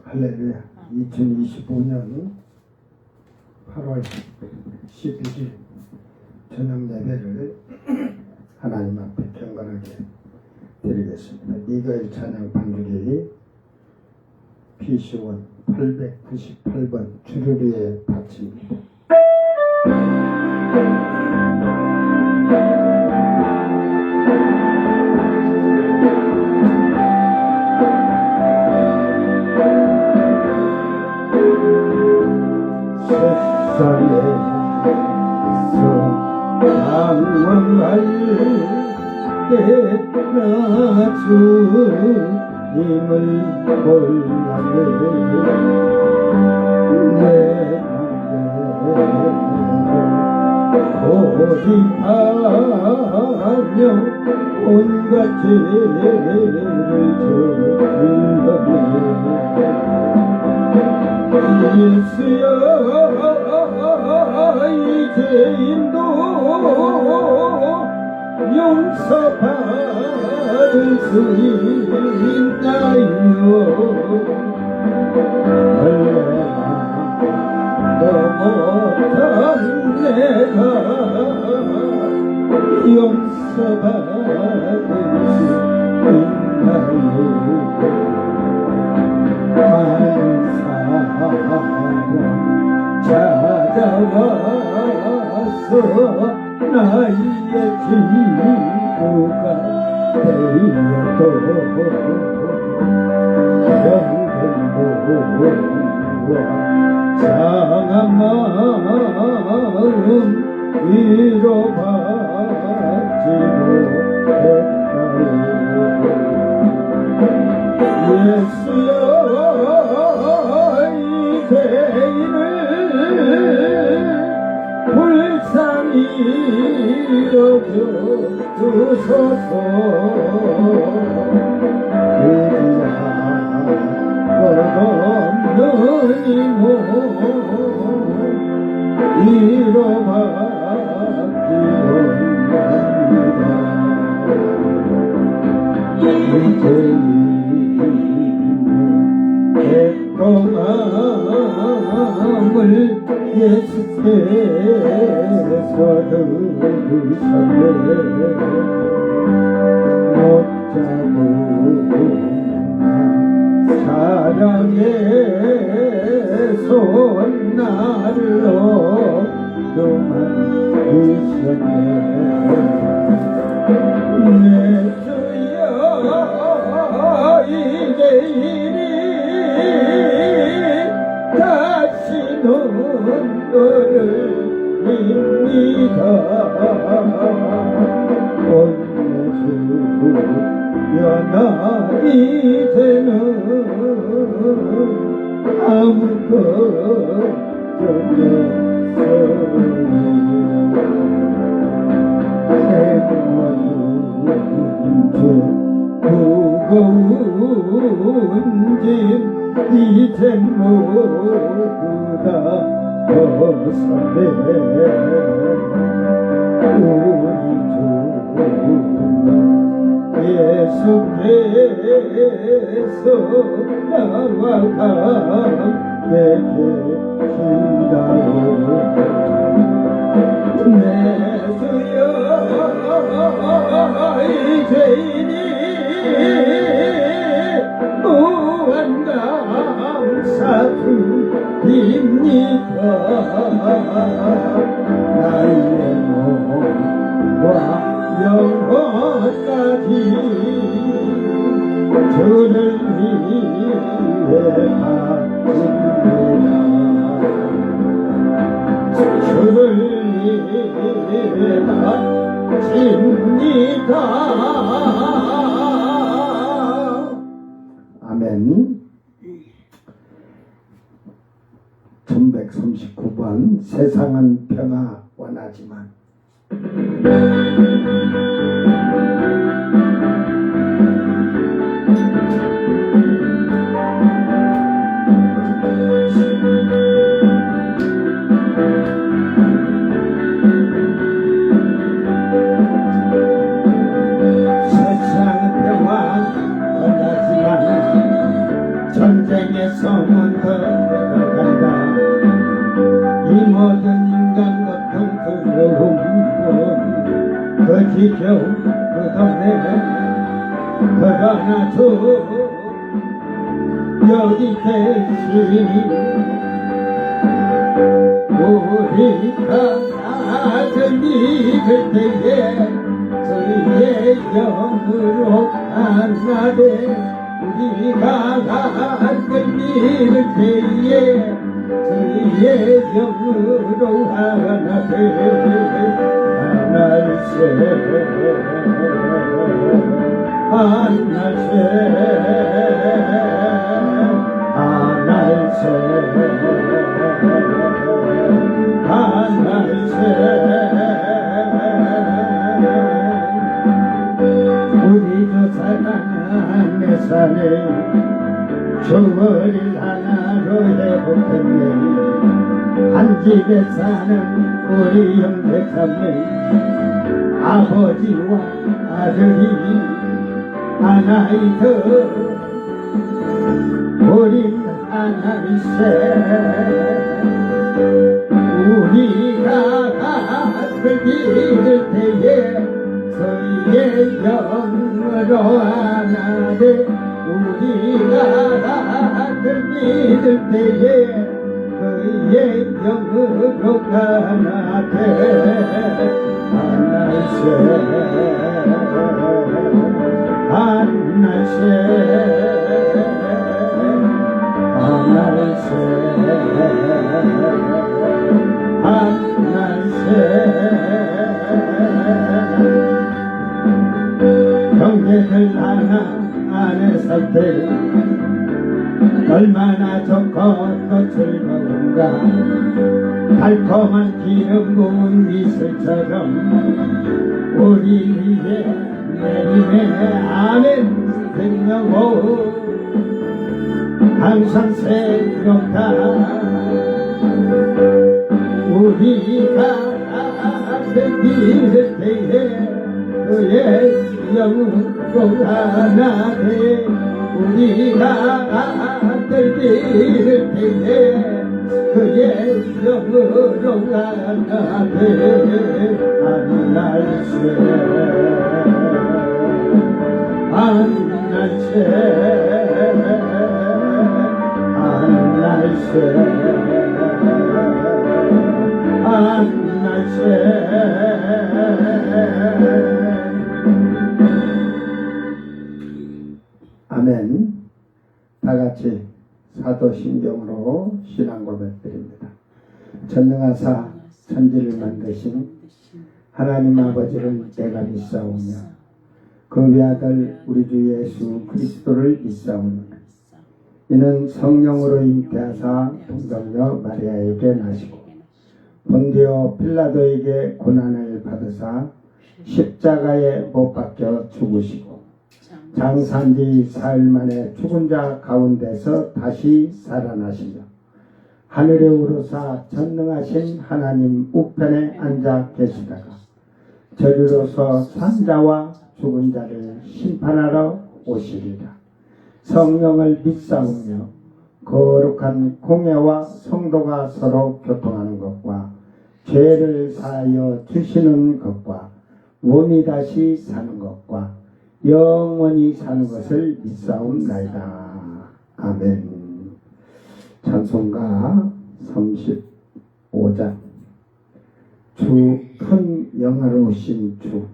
할렐루야. 2025년 8월 11일 저녁 예배를 하나님 앞에 경건하게 드리겠습니다. 미가엘 찬양 반주리 PC1 898번 주르리에 바칩니다. 세상에서 방황할 때나 주님을 몰라내 내 맘대로 고집하며 온갖 죄를 저질러내 예수여 이 죄인도 용서받을 수 있나요? 너 못한 내가 용서받을 수 있나요? 많은 사람 찾아와서 나의 친구가 되어도 영등보와 상한 마음 위로받지 못했다오. 예수여 이 죄인을 불쌍히 여겨주소서. 끝없는 이 몸 위로받기 원합니다. 이 죄인의 애통함을 예수께서 들으셨네. 못자고 사랑의 손날로 만드셨네. 내 주여 이제 이리 다시는 너를 믿니다. 온내주여 나 이제는 아무것도 무거운 짐 이젠 모두 다 벗어내. 우리 주 예수께서 나와 함께 계신다오. 내 주여 이 죄인이 무한 감사드립니다. 나의 몸과 영혼까지 주를 위해 바칩니다. 주를 위해 바칩니다. 아멘. 1139번 세상은 평화 원하지만 세상은 평화 원하지만 전쟁의 성 지켜온 그 동네 그러나 주 여기 계시니 우리가 아들 믿을 때에 저희의 영으로 하나되 우리가 아들 믿을 때에 저희의 영으로 하나되 하나씩 하나씩 하나씩 하나씩 우리 주 사랑하는 내 산에 주거를 하나로 회복했네 한 집에 사는 우리 형제 자매 아버지와 아들이 하나이더 우린 하나일세 우리가 같을 믿을 때에 저희의 영으로 하나되 우리가 같을 믿을 때에 그의 영으로 하나되 하나씩 하나씩 하나씩 하나씩 형제들 하나 안에 살 때 얼마나 좋고 또 즐거운가 달콤한 기름 부은 이슬처럼 우리 위에 내리네 아멘 생명호 항상 새롭다 우리가 아들 믿을 때에 그의 영으로 하나되 우리가 아들 믿을 때에 그의 영으로 하나되 하나씩 하나씩 하나씩 하나씩 아멘. 다같이 사도신경으로 신앙 고백드립니다. 전능하사 천지를 만드신 하나님 아버지를 내가 믿사오며 그 외아들 우리 주 예수 그리스도를 믿사오니 이는 성령으로 잉태하사 동정녀 마리아에게 나시고 본디오 필라도에게 고난을 받으사 십자가에 못 박혀 죽으시고 장사한지 사흘 만에 죽은 자 가운데서 다시 살아나시며 하늘에 오르사 전능하신 하나님 우편에 앉아 계시다가 저리로서 산자와 죽은 자를 심판하러 오시리라. 성령을 믿사오며 거룩한 공예와 성도가 서로 교통하는 것과 죄를 사하여 주시는 것과 몸이 다시 사는 것과 영원히 사는 것을 믿사옵나이다. 아멘. 찬송가 35장 주 큰 영화로우신 주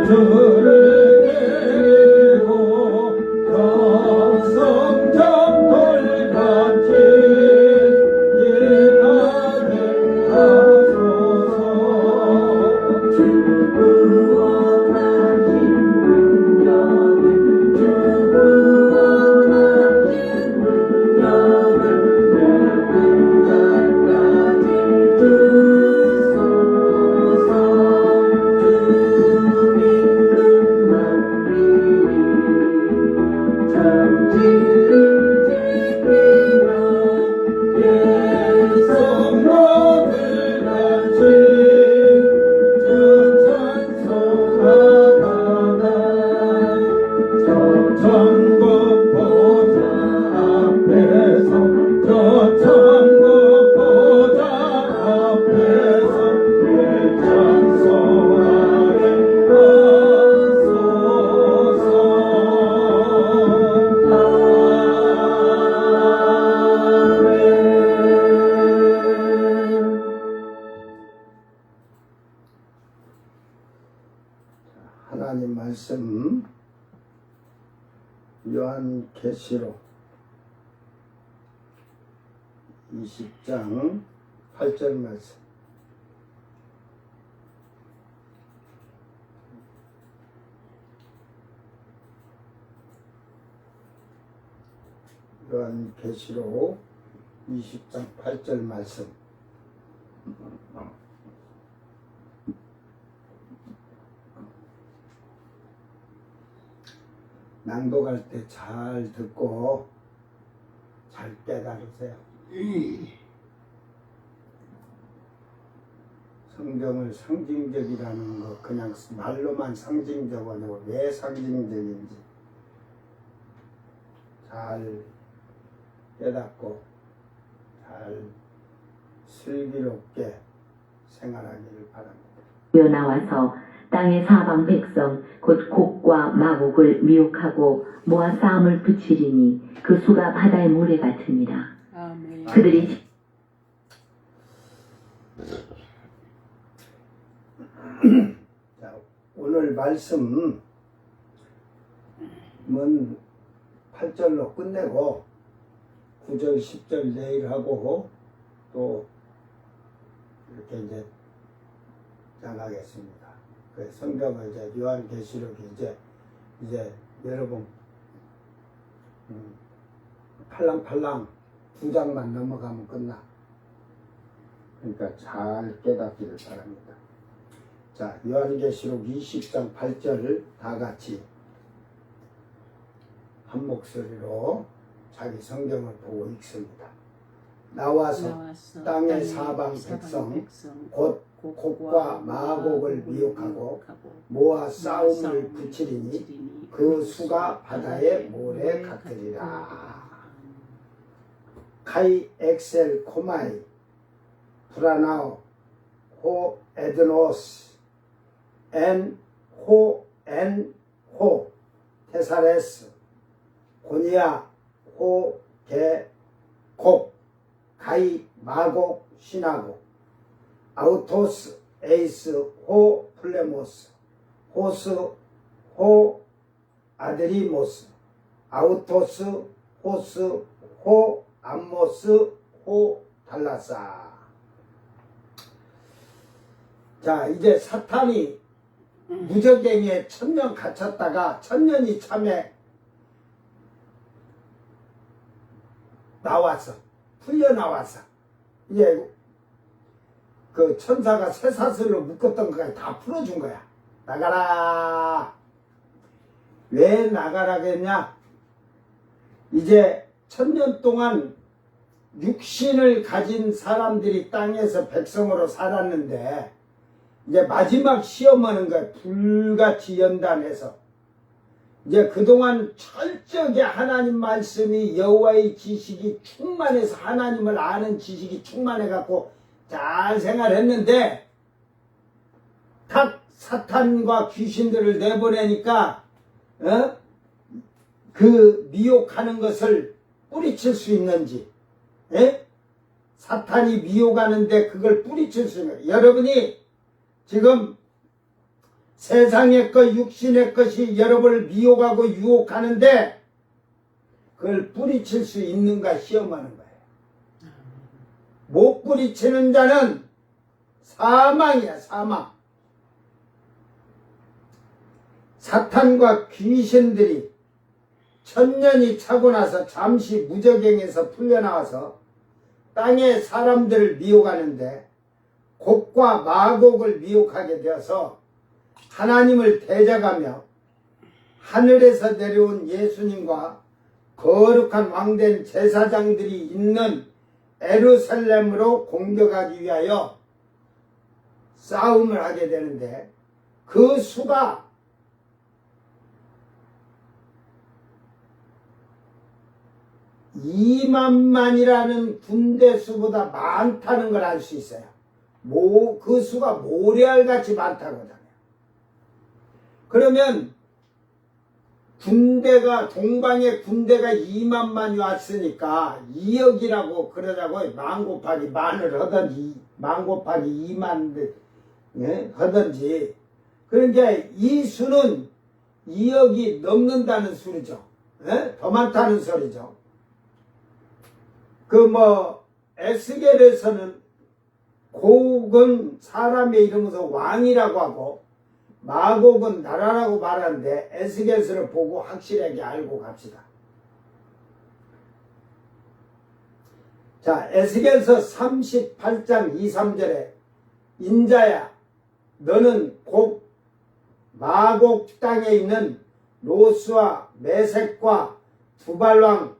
주를 내리고 격성장 돌같이 일하게 하소서. 주 구원하신 능력을 주 구원하신 능력을 내끝까지 주소서. 주 믿는 만민이 참지를 지키며 예성로들 같이 주 찬송하다가 저 천국 보좌 앞에서 저 천국 보좌 앞에서 내 찬송하게 하소서. 아멘. 하나님 말씀 요한계시록 20장 8절 말씀. 요한계시록 20장 8절 말씀. 낭독할 때 잘 듣고 잘 깨달으세요. 성경을 상징적이라는 거 그냥 말로만 상징적 아니고 왜 상징적인지 잘 깨닫고 잘 슬기롭게 생활하기를 바랍니다. 나와서 땅의 사방 백성 곧 곡과 마곡을 미혹하고 모아 싸움을 붙이리니 그 수가 바다의 모래 같으니라. 아멘. 그들이 자, 오늘 말씀은 8절로 끝내고 9절, 10절 내일 하고 또 이렇게 이제 나가겠습니다. 그 성경을 이제 요한계시록이 이제 여러분 팔랑팔랑 2장만 넘어가면 끝나. 그러니까 잘 깨닫기를 바랍니다. 자, 요한계시록 20장 8절을 다 같이 한 목소리로 자기 성경을 보고 읽습니다. 나와서 땅의 사방 백성 곧 곡과 마곡을 미혹하고 모아 싸움을 붙이리니 그 수가 바다의 모래 같으리라. 카이 엑셀 코마이 브라나오 호 에드노스 호 테사레스 고니아 호 게 곡 가이 마곡 시나고 아우토스 에이스 호 플레모스 호스 호 아드리모스 아우토스 호스 호 암모스 호 달라사. 자, 이제 사탄이 무적행에 1000년 갇혔다가 1000년이 참에 나와서 풀려 나와서 이제 그 천사가 쇠사슬로 묶었던 것까지 다 풀어준 거야. 나가라. 왜 나가라겠냐? 이제 1000년 동안 육신을 가진 사람들이 땅에서 백성으로 살았는데 이제 마지막 시험하는 거야. 불같이 연단해서 이제 그동안 철저하게 하나님 말씀이 여호와의 지식이 충만해서 하나님을 아는 지식이 충만해갖고 잘 생활했는데 각 사탄과 귀신들을 내보내니까 그 미혹하는 것을 뿌리칠 수 있는지 사탄이 미혹하는데 그걸 뿌리칠 수 있는 여러분이 지금 세상의 것, 육신의 것이 여러분을 미혹하고 유혹하는데 그걸 뿌리칠 수 있는가 시험하는 거예요. 못 뿌리치는 자는 사망이야, 사망. 사탄과 귀신들이 천년이 차고 나서 잠시 무저갱에서 풀려나와서 땅의 사람들을 미혹하는데 곡과 마곡을 미혹하게 되어서 하나님을 대적하며 하늘에서 내려온 예수님과 거룩한 왕된 제사장들이 있는 에루살렘으로 공격하기 위하여 싸움을 하게 되는데 그 수가 2만만이라는 군대 수보다 많다는 걸 알 수 있어요. 그 수가 모래알같이 많다거든요. 그러면 동방의 군대가 2만만이 왔으니까 2억이라고 그러자고 만 곱하기 만을 하든지 만 곱하기 2만 하든지. 그러니까 이 수는 2억이 넘는다는 소리죠. 더 많다는 소리죠. 에스겔에서는 곡은 사람의 이름에서 왕이라고 하고 마곡은 나라라고 말하는데 에스겔서를 보고 확실하게 알고 갑시다. 자, 에스겔서 38장 2, 3절에 인자야 너는 마곡 땅에 있는 로스와 메색과 두발왕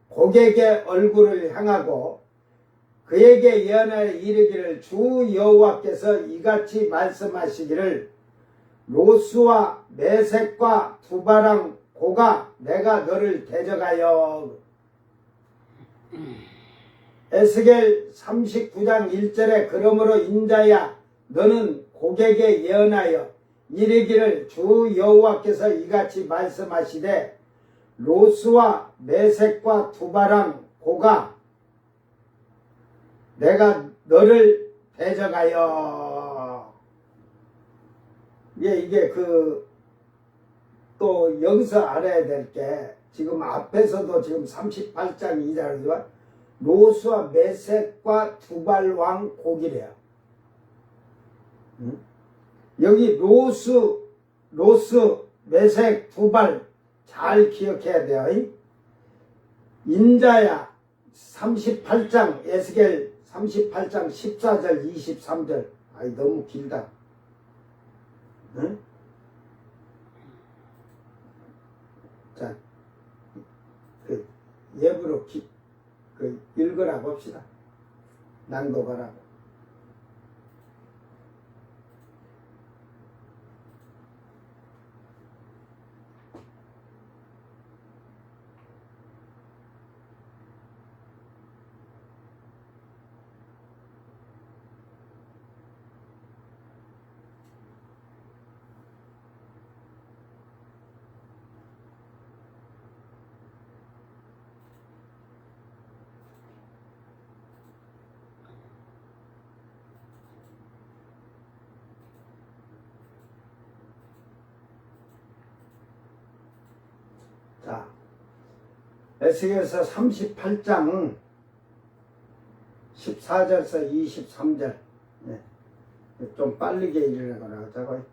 곡에게 얼굴을 향하고 그에게 예언하여 이르기를 주 여호와께서 이같이 말씀하시기를 로스와 메색과 두바랑 고가 내가 너를 대적하여. 에스겔 39장 1절에 그러므로 인자야 너는 곡에게 예언하여 이르기를 주 여호와께서 이같이 말씀하시되 로스와 메색과 두바랑 고가 내가 너를 대적하여. 이게 또 여기서 알아야 될 게 지금 앞에서도 지금 38장 2절이지만 로스와 메색과 두발왕 곡이래요. 여기 로스, 메색, 두발 잘 기억해야 돼요. 인자야 38장 에스겔 38장 14절 23절 너무 길다. 응? 자, 예부로 읽으라 봅시다. 낭독하라고. 자, 에스겔서 38장 14절에서 23절. 좀 빠르게 읽으려고 하자고요.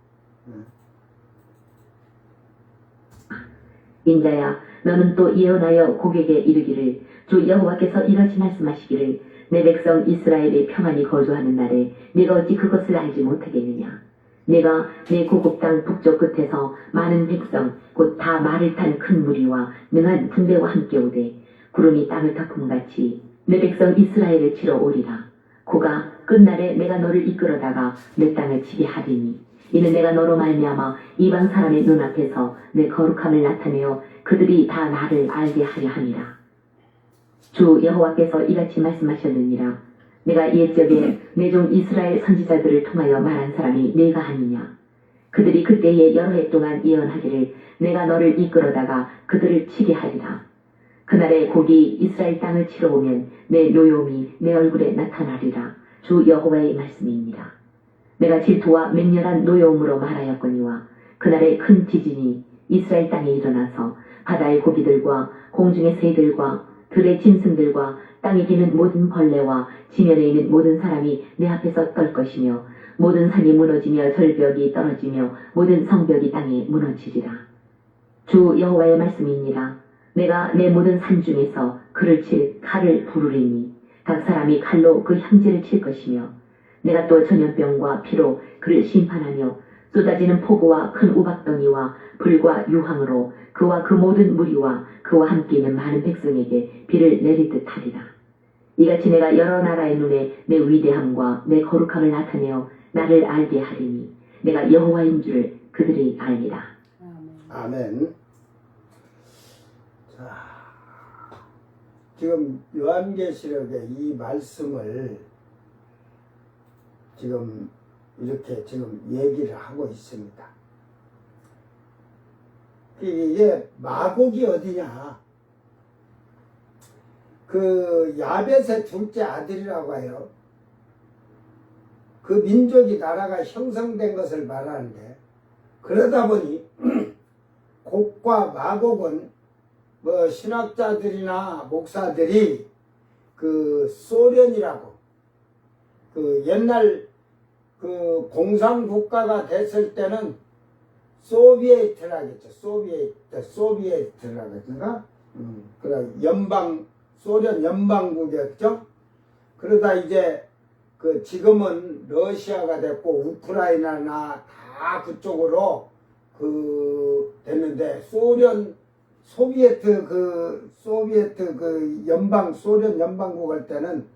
인자야 너는 또 예언하여 곡에게 이르기를 주 여호와께서 이같이 말씀하시기를 내 백성 이스라엘이 평안히 거주하는 날에 네가 어찌 그것을 알지 못하겠느냐. 내가 내 고국 땅 북쪽 끝에서 많은 백성 곧 다 말을 탄 큰 무리와 능한 군대와 함께 오되 구름이 땅을 덮음같이 내 백성 이스라엘을 치러 오리라. 고가 끝날에 내가 너를 이끌어다가 내 땅을 지배하리니 이는 내가 너로 말미암아 이방 사람의 눈앞에서 내 거룩함을 나타내어 그들이 다 나를 알게 하려 함이라. 주 여호와께서 이같이 말씀하셨느니라. 내가 옛적에 내 종 이스라엘 선지자들을 통하여 말한 사람이 내가 아니냐. 그들이 그때에 여러 해 동안 예언하기를 내가 너를 이끌어다가 그들을 치게 하리라. 그날에 곡이 이스라엘 땅을 치러 오면 내 노여움이 내 얼굴에 나타나리라. 주 여호와의 말씀입니다. 내가 질투와 맹렬한 노여움으로 말하였거니와 그날의 큰 지진이 이스라엘 땅에 일어나서 바다의 고기들과 공중의 새들과 들의 짐승들과 땅에 기는 모든 벌레와 지면에 있는 모든 사람이 내 앞에서 떨 것이며 모든 산이 무너지며 절벽이 떨어지며 모든 성벽이 땅에 무너지리라. 주 여호와의 말씀이니라. 내가 내 모든 산 중에서 그를 칠 칼을 부르리니 각 사람이 칼로 그 형제를 칠 것이며 내가 또 전염병과 피로 그를 심판하며 쏟아지는 폭우와 큰 우박덩이와 불과 유황으로 그와 그 모든 무리와 그와 함께 있는 많은 백성에게 비를 내리듯 하리라. 이같이 내가 여러 나라의 눈에 내 위대함과 내 거룩함을 나타내어 나를 알게 하리니 내가 여호와인 줄을 그들이 알리라. 아멘. 자, 지금 요한계시록의 이 말씀을 지금 이렇게 지금 얘기를 하고 있습니다. 이게 마곡이 어디냐? 그 야벳의 둘째 아들이라고 해요. 그 민족이 나라가 형성된 것을 말하는데, 그러다 보니 곡과 마곡은 뭐 신학자들이나 목사들이 그 소련이라고, 그 옛날 그 공산국가가 됐을 때는 소비에트라겠죠. 소비에트라겠는가? 그래 소련 연방국이었죠. 그러다 이제 그 지금은 러시아가 됐고 우크라이나나 다 그쪽으로 그 됐는데 소비에트 그 소련 연방국 할 때는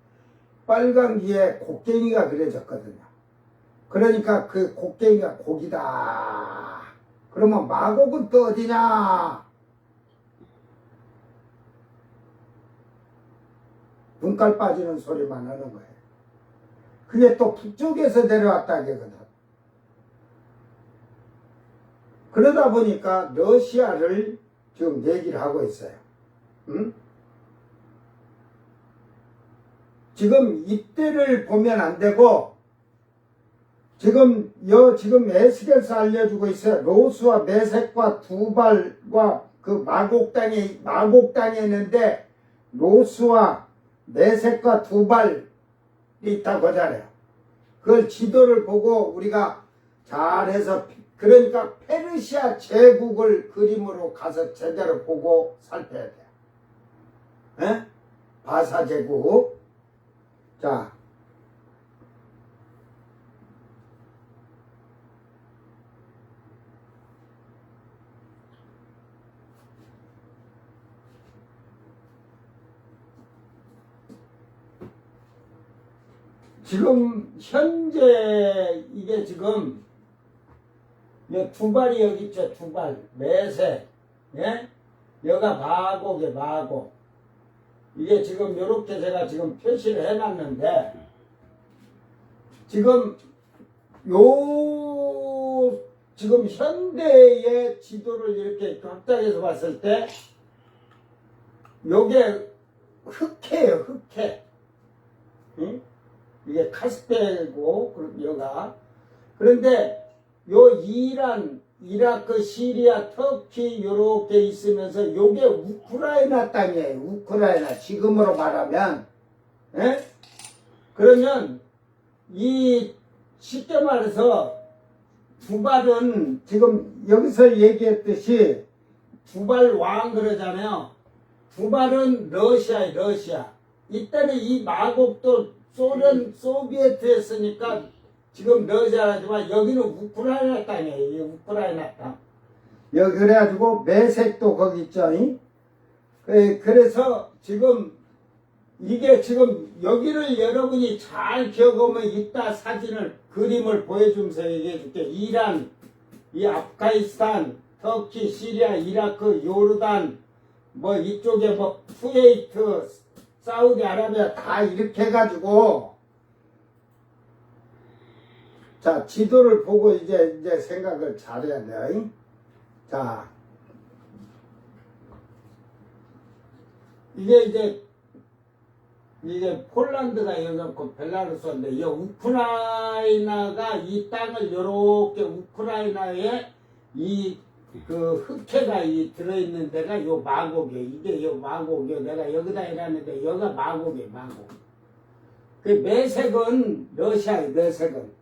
빨간 귀에 곡괭이가 그려졌거든요. 그러니까 그 곡괭이가 곡이다. 그러면 마곡은 또 어디냐? 눈깔 빠지는 소리만 하는 거예요. 그게 또 북쪽에서 내려왔다거든. 그러다 보니까 러시아를 지금 얘기를 하고 있어요. 응? 지금 이때를 보면 안 되고, 지금 에스겔서 알려주고 있어요. 로스와 메섹과 두발과 그 마곡 땅에 있는데, 로스와 메섹과 두발이 있다고 하잖아요. 그걸 지도를 보고 우리가 잘해서, 그러니까 페르시아 제국을 그림으로 가서 제대로 보고 살펴야 돼요. 에? 바사 제국. 자, 지금 현재 이게 지금 두발이 여기 있죠. 두발, 메색, 예? 여가 마곡에 마곡. 이게 지금 요렇게 제가 지금 표시를 해놨는데, 지금 지금 현대의 지도를 이렇게 확장해서 봤을 때, 요게 흑해요, 흑해. 응? 이게 카스페고, 여가. 그런데 요 이란, 이라크, 시리아, 터키 요렇게 있으면서 요게 우크라이나 땅이에요. 우크라이나. 지금으로 말하면. 예? 그러면 쉽게 말해서 두발은 지금 여기서 얘기했듯이 두발 왕 그러잖아요. 두발은 러시아예요. 러시아. 이때는 이 마곡도 소비에트였으니까 지금 러시아라지만 여기는 우크라이나 땅이에요. 우크라이나 땅. 여기 그래가지고 메색도 거기 있죠. 그래서 지금 이게 지금 여기를 여러분이 잘 기억하면 이따 사진을 그림을 보여주면서 얘기해 줄게. 이란, 이 아프가니스탄, 터키, 시리아, 이라크, 요르단, 뭐 이쪽에 뭐 쿠웨이트, 사우디아라비아 다 이렇게 해가지고, 자, 지도를 보고 이제 생각을 잘해야 돼요. 자, 이게 이제 이게 폴란드가 여기고 벨라루스인데 이 우크라이나가 이 땅을 요렇게 우크라이나에 이 그 흑해가 이 들어있는 데가 요 마곡이에요. 이게 요 마곡이요. 내가 여기다 일하는데 여기가 마곡이에요. 마곡. 그 매색은 러시아의 매색은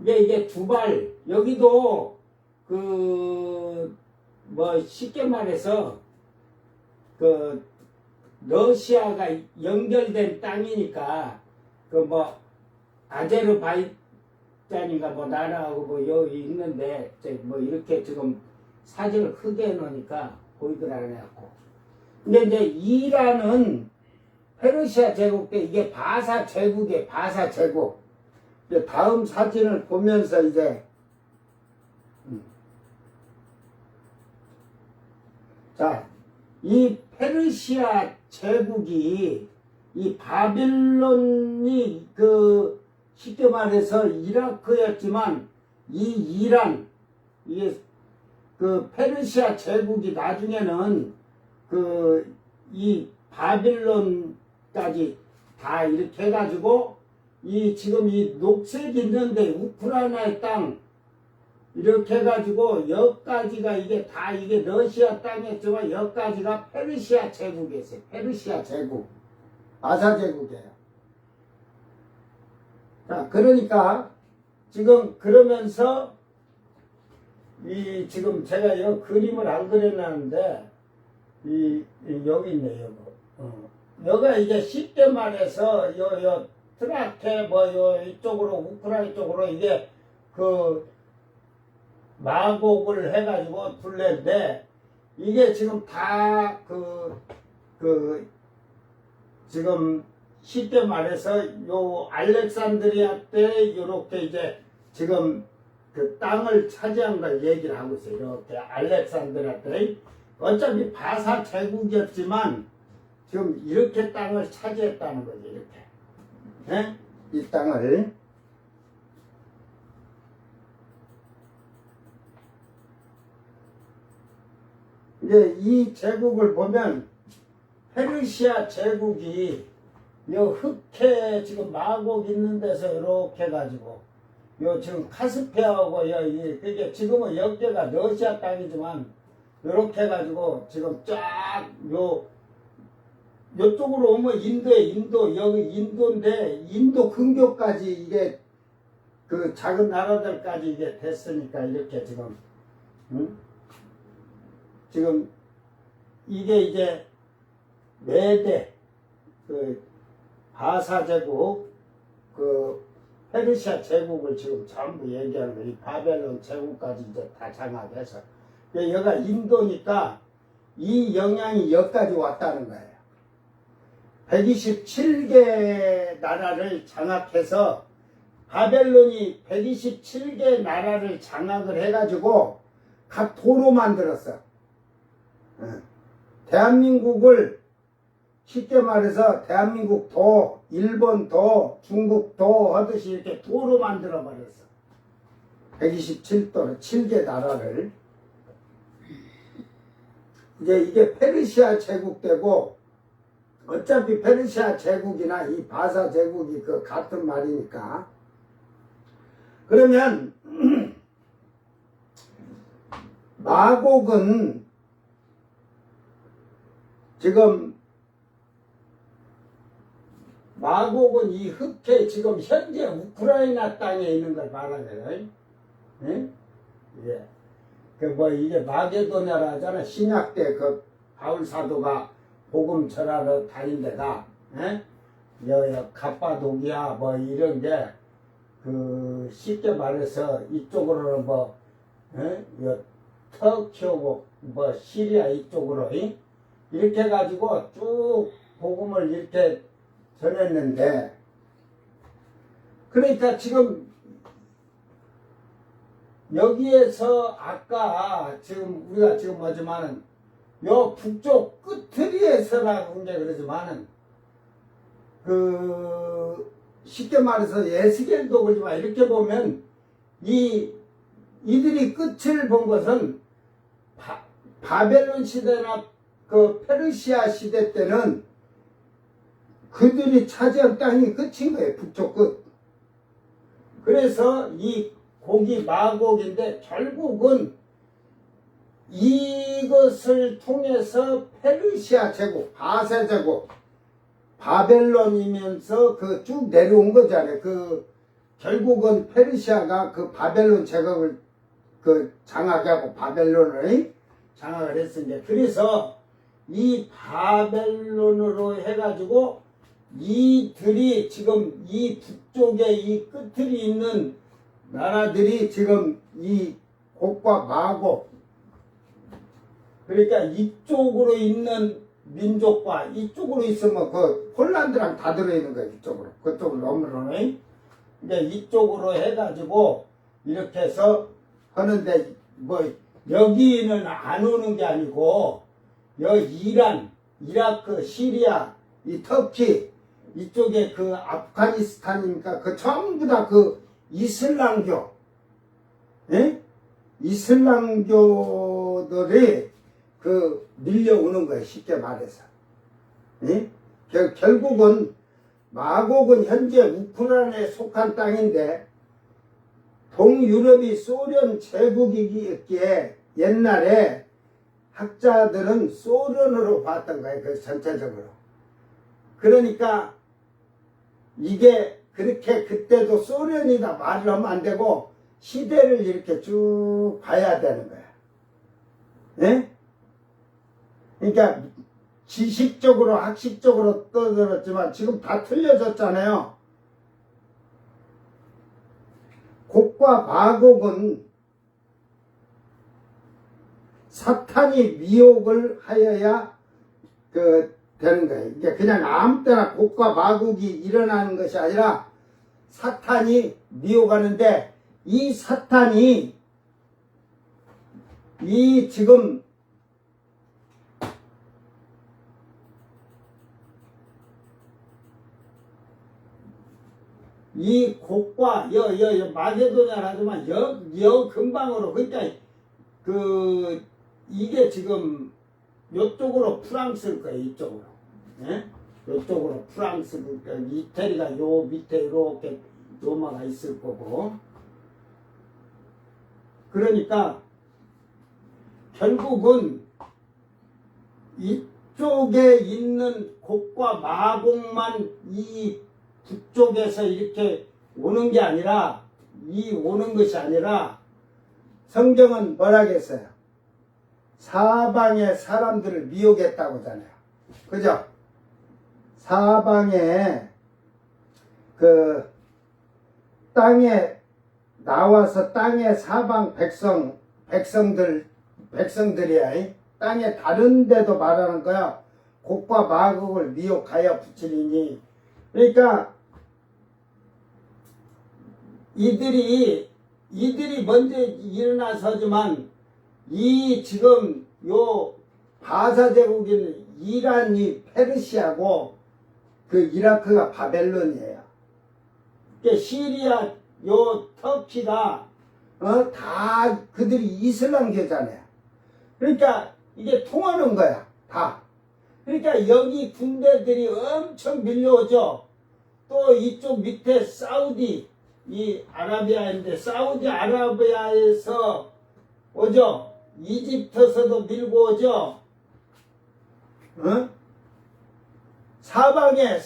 이게 두발 여기도 그 뭐 쉽게 말해서 그 러시아가 연결된 땅이니까 그 뭐 아제르바이잔인가 뭐 나라하고 뭐 여기 있는데 뭐 이렇게 지금 사진을 크게 해놓으니까 보이들 안 해갖고 근데 이제 이란은 페르시아 제국 때 이게 바사 제국이에요. 바사 제국. 이제 다음 사진을 보면서 이제 자, 이 페르시아 제국이 이 바빌론이 그 쉽게 말해서 이라크였지만 이 이란 이게 그 페르시아 제국이 나중에는 그 이 바빌론까지 다 이렇게 해가지고 이 지금 이 녹색 있는데 우크라이나의 땅 이렇게 해가지고 여기까지가 이게 다 이게 러시아 땅이었지만 여기까지가 페르시아 제국이었어요. 페르시아 제국. 바사 제국이에요. 자, 그러니까 지금 그러면서 이 지금 제가 여 그림을 안 그려놨는데 여기 있네요. 여기가 이게 쉽게 말해서 요 트라케 뭐 요 이쪽으로 우크라이나 쪽으로 이게 그 마곡을 해가지고 둘레인데 이게 지금 다 지금 쉽게 말해서 요 알렉산드리아 때 요렇게 이제 지금 그 땅을 차지한 걸 얘기를 하고 있어요. 이렇게 알렉산드리아 때 어차피 바사 제국이었지만 지금 이렇게 땅을 차지했다는 거죠. 이렇게 네? 이 땅을 이제 이 제국을 보면 페르시아 제국이 요 흑해 지금 마곡 있는 데서 이렇게 해가지고 요 지금 카스피아하고 그게 지금은 여기가 러시아 땅이지만 이렇게 해가지고 지금 쫙 요쪽으로 오면 인도 여기 인도인데 인도 근교까지 이게 그 작은 나라들까지 이게 됐으니까 이렇게 지금 지금 이게 이제 메대 그 바사 제국 그 페르시아 제국을 지금 전부 얘기하는 거예요. 이 바벨론 제국까지 이제 다 장악해서 여기가 인도니까 이 영향이 여기까지 왔다는 거예요. 127개 나라를 장악해서 바벨론이 127개 나라를 장악을 해가지고 각 도로 만들었어. 대한민국을 쉽게 말해서 대한민국 도, 일본 도, 중국 도 하듯이 이렇게 도로 만들어 버렸어. 127도로 7개 나라를. 이제 이게 페르시아 제국되고 어차피 페르시아 제국이나 이 바사 제국이 그 같은 말이니까. 그러면 마곡은 지금 마곡은 이 흑해 지금 현재 우크라이나 땅에 있는 걸 말하잖아요. 예? 예. 그 뭐 이게 마게도냐라 하잖아. 신약 때 그 바울 사도가 복음 전하러 다닌 데가 예? 갑바도기아 뭐 이런 게 그 쉽게 말해서 이쪽으로는 뭐 예? 터키하고 뭐 시리아 이쪽으로 이렇게 해가지고 쭉 복음을 이렇게 전했는데 그러니까 지금 여기에서 아까 지금 우리가 지금 뭐지만은 요 북쪽 끝트리에서라고 게 그러지만은 그 쉽게 말해서 에스겔도 그러지만 이렇게 보면 이들이 끝을 본 것은 바벨론 시대나 그 페르시아 시대 때는 그들이 차지한 땅이 끝인 거예요. 북쪽 끝. 그래서 이 곡이 마곡인데 결국은 이것을 통해서 페르시아 제국, 바세 제국, 바벨론이면서 그 쭉 내려온 거잖아요. 그 결국은 페르시아가 그 바벨론 제국을 그 장악하고 바벨론을 장악을 했습니다. 그래서 이 바벨론으로 해가지고 이들이 지금 이 북쪽에 이 끝들이 있는 나라들이 지금 이 곡과 마곡, 그러니까 이쪽으로 있는 민족과 이쪽으로 있으면 그 폴란드랑 다 들어있는 거예요. 이쪽으로. 그쪽으로 넘으로는. 그러니까 이쪽으로 해가지고 이렇게 해서 하는데 뭐 여기는 안 오는 게 아니고 이란, 이라크, 시리아, 이 터키 이쪽에 그 아프가니스탄이니까 그 전부 다 그 이슬람교, 예? 이슬람교들이 그 밀려오는 거예요. 쉽게 말해서. 예? 결국은 마곡은 현재 우크라이나에 속한 땅인데 동유럽이 소련 제국이기에 옛날에 학자들은 소련으로 봤던 거예요. 그 전체적으로. 그러니까 이게 그렇게 그때도 소련이다 말을 하면 안 되고 시대를 이렇게 쭉 봐야 되는 거야. 예? 그러니까 지식적으로 학식적으로 떠들었지만 지금 다 틀려졌잖아요. 곡과 마곡은 사탄이 미혹을 하여야 되는 거예요. 이게 그냥 아무 때나 곡과 마곡이 일어나는 것이 아니라 사탄이 미혹하는데 이 사탄이 이 지금 이 곡과 마게도냐라지만 근방으로 그러니까 이게 지금 요쪽으로 프랑스일 거예요. 이쪽으로. 예? 요쪽으로 프랑스 그러니까 이태리가 요 밑에 이렇게 로마가 있을 거고. 그러니까 결국은 이쪽에 있는 곡과 마곡만 이 북쪽에서 이렇게 오는 게 아니라 오는 것이 아니라 성경은 뭐라겠어요? 사방의 사람들을 미혹했다고 하잖아요. 그죠? 사방에 땅에 나와서 땅의 사방 백성들이야. 땅에 다른 데도 말하는 거야. 곡과 마곡을 미혹하여 붙이리니. 그러니까 이들이 먼저 일어나서지만 이 지금 요 바사 제국인 이란이 페르시아고 그 이라크가 바벨론이에요. 그러니까 시리아 요 터키가 다 그들이 이슬람교잖아요. 그러니까 이게 통하는 거야 다. 그러니까 여기 군대들이 엄청 밀려오죠. 또 이쪽 밑에 사우디 이 아라비아인데 사우디 아라비아에서 오죠. 이집트에서도 밀고 오죠. 사방에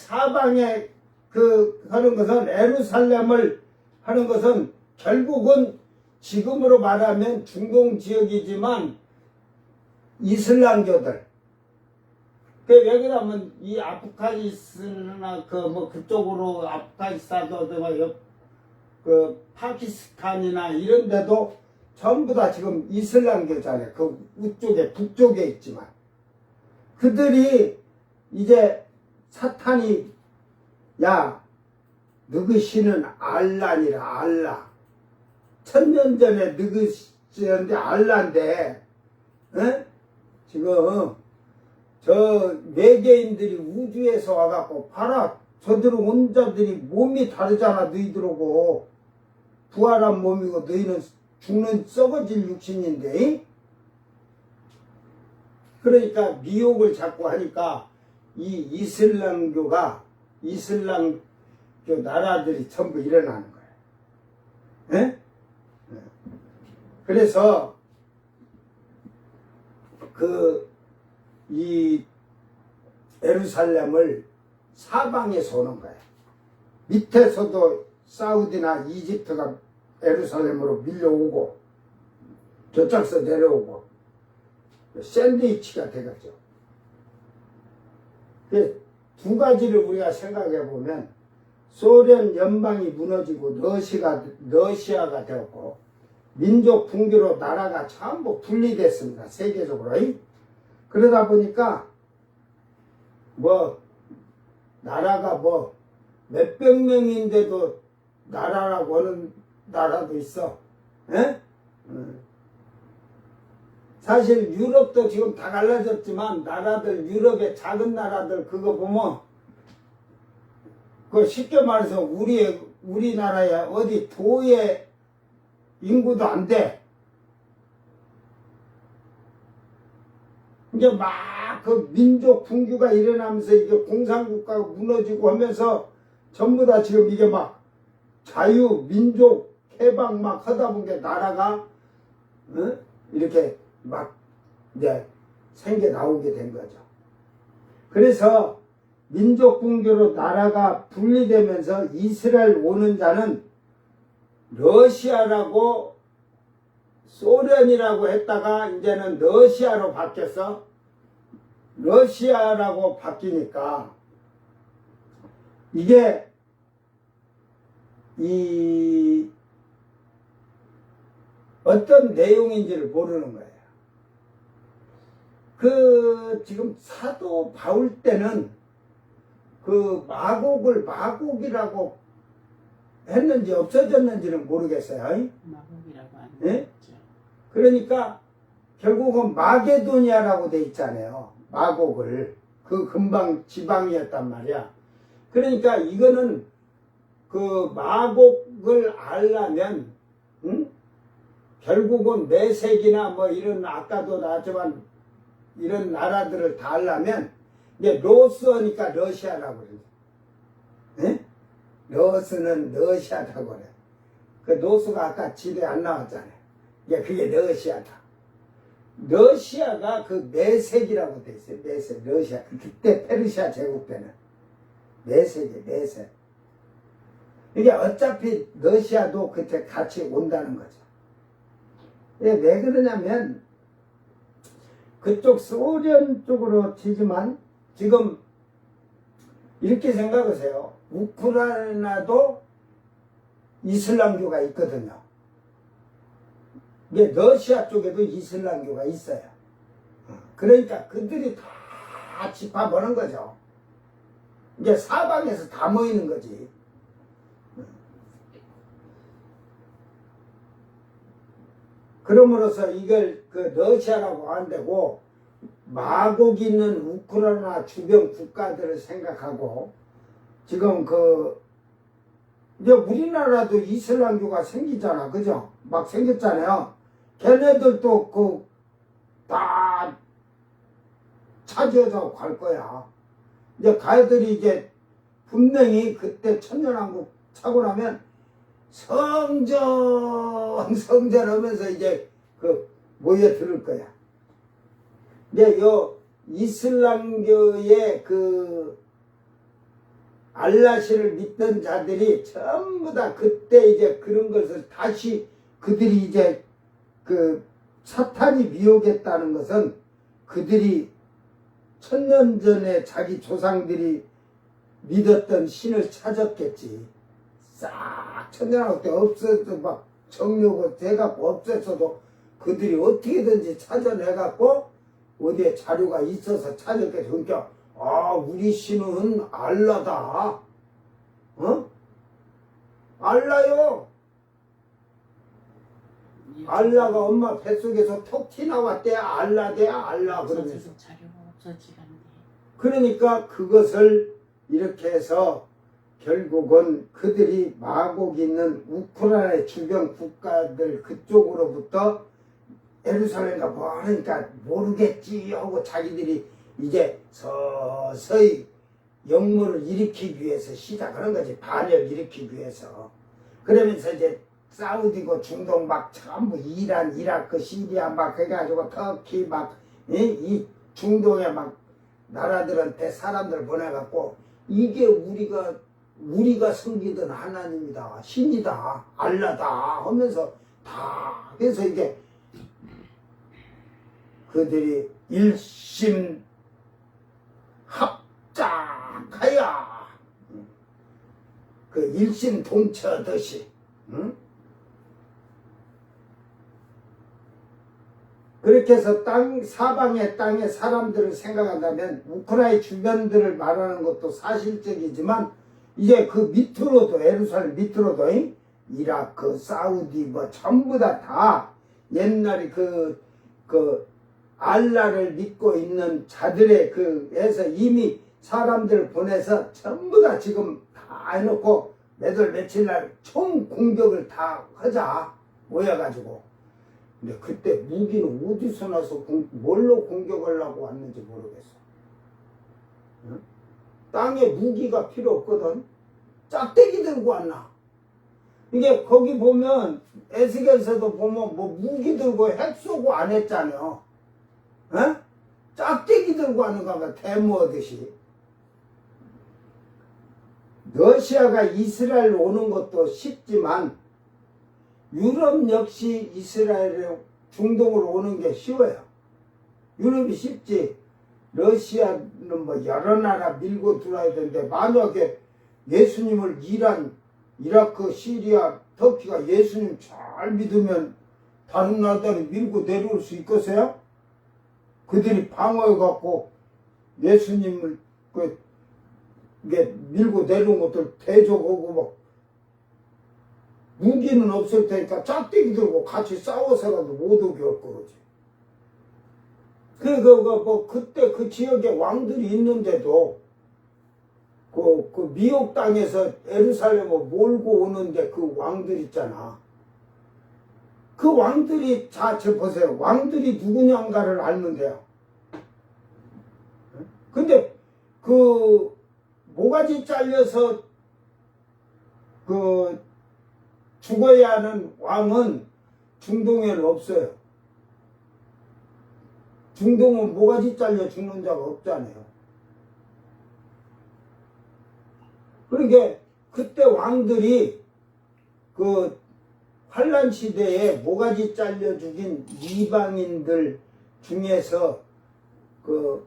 하는 것은 예루살렘을 하는 것은 결국은 지금으로 말하면 중동 지역이지만 이슬람교들. 왜 그러면 이 아프가니스탄이나 그쪽으로 아프가니스탄도 파키스탄이나 이런 데도 전부 다 지금 이슬람교잖아요. 그 우쪽에 북쪽에 있지만 그들이 이제 사탄이 너희 신은 알라니라. 알라 1000년 전에 너희 신인데 알라인데 지금 저 외계인들이 우주에서 와갖고 봐라 저들 온 자들이 몸이 다르잖아. 너희들하고 부활한 몸이고 너희는 죽는 썩어질 육신인데. 그러니까 미혹을 자꾸 하니까 이 이슬람교가 이슬람교 나라들이 전부 일어나는 거예요. 예? 그래서 이 예루살렘을 사방에서 오는 거예요. 밑에서도 사우디나 이집트가 예루살렘으로 밀려오고 저쪽에서 내려오고 샌드위치가 되겠죠. 두 가지를 우리가 생각해 보면 소련 연방이 무너지고 러시아가 되었고 민족 붕괴로 나라가 전부 분리됐습니다. 세계적으로. 그러다 보니까 나라가 몇백 명인데도 나라라고 하는 나라도 있어. 에? 사실 유럽도 지금 다 갈라졌지만 나라들, 유럽의 작은 나라들 그거 보면 그 쉽게 말해서 우리나라의 어디 도의 인구도 안 돼. 이제 막 그 민족 분규가 일어나면서 이게 공산국가가 무너지고 하면서 전부 다 지금 이게 막 자유, 민족, 해방 막 하다 보니까 나라가 이렇게 막 이제 생겨 나오게 된 거죠. 그래서 민족 분규로 나라가 분리되면서 이스라엘 오는 자는 러시아라고 소련이라고 했다가 이제는 러시아로 바뀌었어. 러시아라고 바뀌니까 이게 어떤 내용인지를 모르는 거예요. 지금 사도 바울 때는 마곡이라고 했는지 없어졌는지는 모르겠어요. 마곡이라고 하는 예? 거죠. 그러니까 결국은 마게도니아라고 돼 있잖아요. 마곡을. 금방 지방이었단 말이야. 그러니까 이거는 마곡을 알려면 결국은 메색이나 이런 아까도 나왔지만 이런 나라들을 다 알려면 이제 로스어니까 러시아라고 그래요. 예? 로스는 러시아라고 그래. 노스가 아까 지도에 안 나왔잖아요. 그게 러시아다. 러시아가 메색이라고 돼 있어요. 메색, 러시아. 그때 페르시아 제국 때는 메색이에요. 메색. 이게 어차피 러시아도 그때 같이 온다는 거죠. 왜 그러냐면 그쪽 소련 쪽으로 치지만 지금 이렇게 생각하세요. 우크라이나도 이슬람교가 있거든요. 이게 러시아 쪽에도 이슬람교가 있어요. 그러니까 그들이 다 집합하는 거죠. 이게 사방에서 다 모이는 거지. 그럼으로써 이걸 러시아라고 안 되고 마곡이 있는 우크라이나 주변 국가들을 생각하고 지금 이제 우리나라도 이슬람교가 생기잖아. 그죠? 막 생겼잖아요. 걔네들도 다 차지해서 갈 거야. 이제 가이들이 이제 분명히 그때 천년왕국 차고 나면 성전 하면서 이제 모여들을 거야. 근데 이슬람교의 알라시를 믿던 자들이 전부 다 그때 이제 그런 것을 다시 그들이 이제 사탄이 미혹했다는 것은 그들이 천년 전에 자기 조상들이 믿었던 신을 찾았겠지. 싹 천년왕국 때 없어도 막 정료고 돼갖고 없었어도 그들이 어떻게든지 찾아내갖고 어디에 자료가 있어서 찾았겠지. 그러니까 우리 신은 알라다. 알라요. 알라가 엄마 뱃속에서 톡 튀나왔대. 알라대 알라 그러면서. 자료가 없어지간데. 그러니까 그것을 이렇게 해서 결국은 그들이 마곡 있는 우크라이나의 주변 국가들 그쪽으로부터 예루살렘가 하니까 모르겠지 하고 자기들이 이제 서서히 영물을 일으키기 위해서 시작하는 거지. 반역 일으키기 위해서. 그러면서 이제 사우디고 중동 막 전부 이란, 이라크, 시리아 막 해가지고 터키 막 이 중동에 막 나라들한테 사람들 보내갖고 이게 우리가 섬기던 하나님이다, 신이다, 알라다 하면서 다 그래서 이게 그들이 일심 합작하여 그 일심 동처하듯이 응? 그렇게 해서 사방의 땅의 사람들을 생각한다면 우크라이나 주변들을 말하는 것도 사실적이지만 이제 그 밑으로도 예루살렘 밑으로도 이라크, 사우디 뭐 전부 다 옛날에 그 알라를 믿고 있는 자들의 그에서 이미 사람들을 보내서 전부 다 지금 다 해놓고 매달 며칠 날 총 공격을 다 하자 모여가지고. 근데 그때 무기는 어디서 나서 뭘로 공격하려고 왔는지 모르겠어. 응? 땅에 무기가 필요 없거든. 짝대기 들고 왔나. 이게 거기 보면 에스겔서도 보면 뭐 무기 들고 핵 쏘고 안 했잖아요. 응? 짝대기 들고 왔는가 봐. 대모하듯이. 러시아가 이스라엘 오는 것도 쉽지만 유럽 역시 이스라엘 중동으로 오는 게 쉬워요. 유럽이 쉽지. 러시아는 뭐 여러 나라 밀고 들어야 되는데 만약에 예수님을 이란, 이라크, 시리아, 터키가 예수님 잘 믿으면 다른 나라들이 밀고 내려올 수 있겠어요? 그들이 방어해갖고 예수님을 이게 밀고 내려온 것들 대적하고 막 무기는 없을 테니까 짝대기 들고 같이 싸워서라도 못 오게 할 거지. 그때 그 지역에 왕들이 있는데도 그 미혹 땅에서 예루살렘을 몰고 오는데 그 왕들 있잖아. 그 왕들이 저 보세요. 왕들이 누구냐인가를 알면 돼요. 근데 그 모가지 잘려서 죽어야 하는 왕은 중동에는 없어요. 중동은 모가지 잘려 죽는 자가 없잖아요. 그러니까 그때 왕들이 그 환란 시대에 모가지 잘려 죽인 이방인들 중에서 그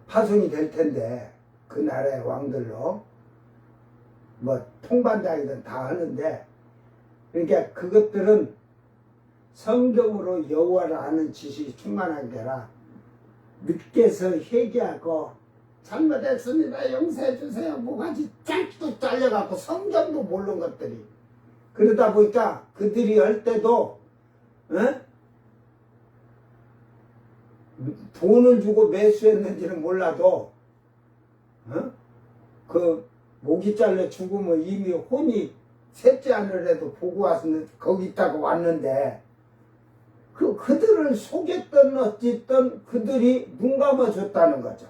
파송이 될 텐데 그 나라의 왕들로 뭐 통반장이든 다 하는데 그러니까 그것들은 성경으로 여호와를 아는 지식이 충만하게 되라. 늦게서 회개하고 잘못했습니다 용서해 주세요 뭐가지 쫙뚝 잘려갖고 성경도 모르는 것들이 그러다 보니까 그들이 할 때도 돈을 주고 매수했는지는 몰라도 그 목이 잘려 죽으면 이미 혼이 셋째 하늘에도 보고 왔는데 거기 있다가 왔는데 그들을 속였던 어쨌든 그들이 눈 감아줬다는 거죠.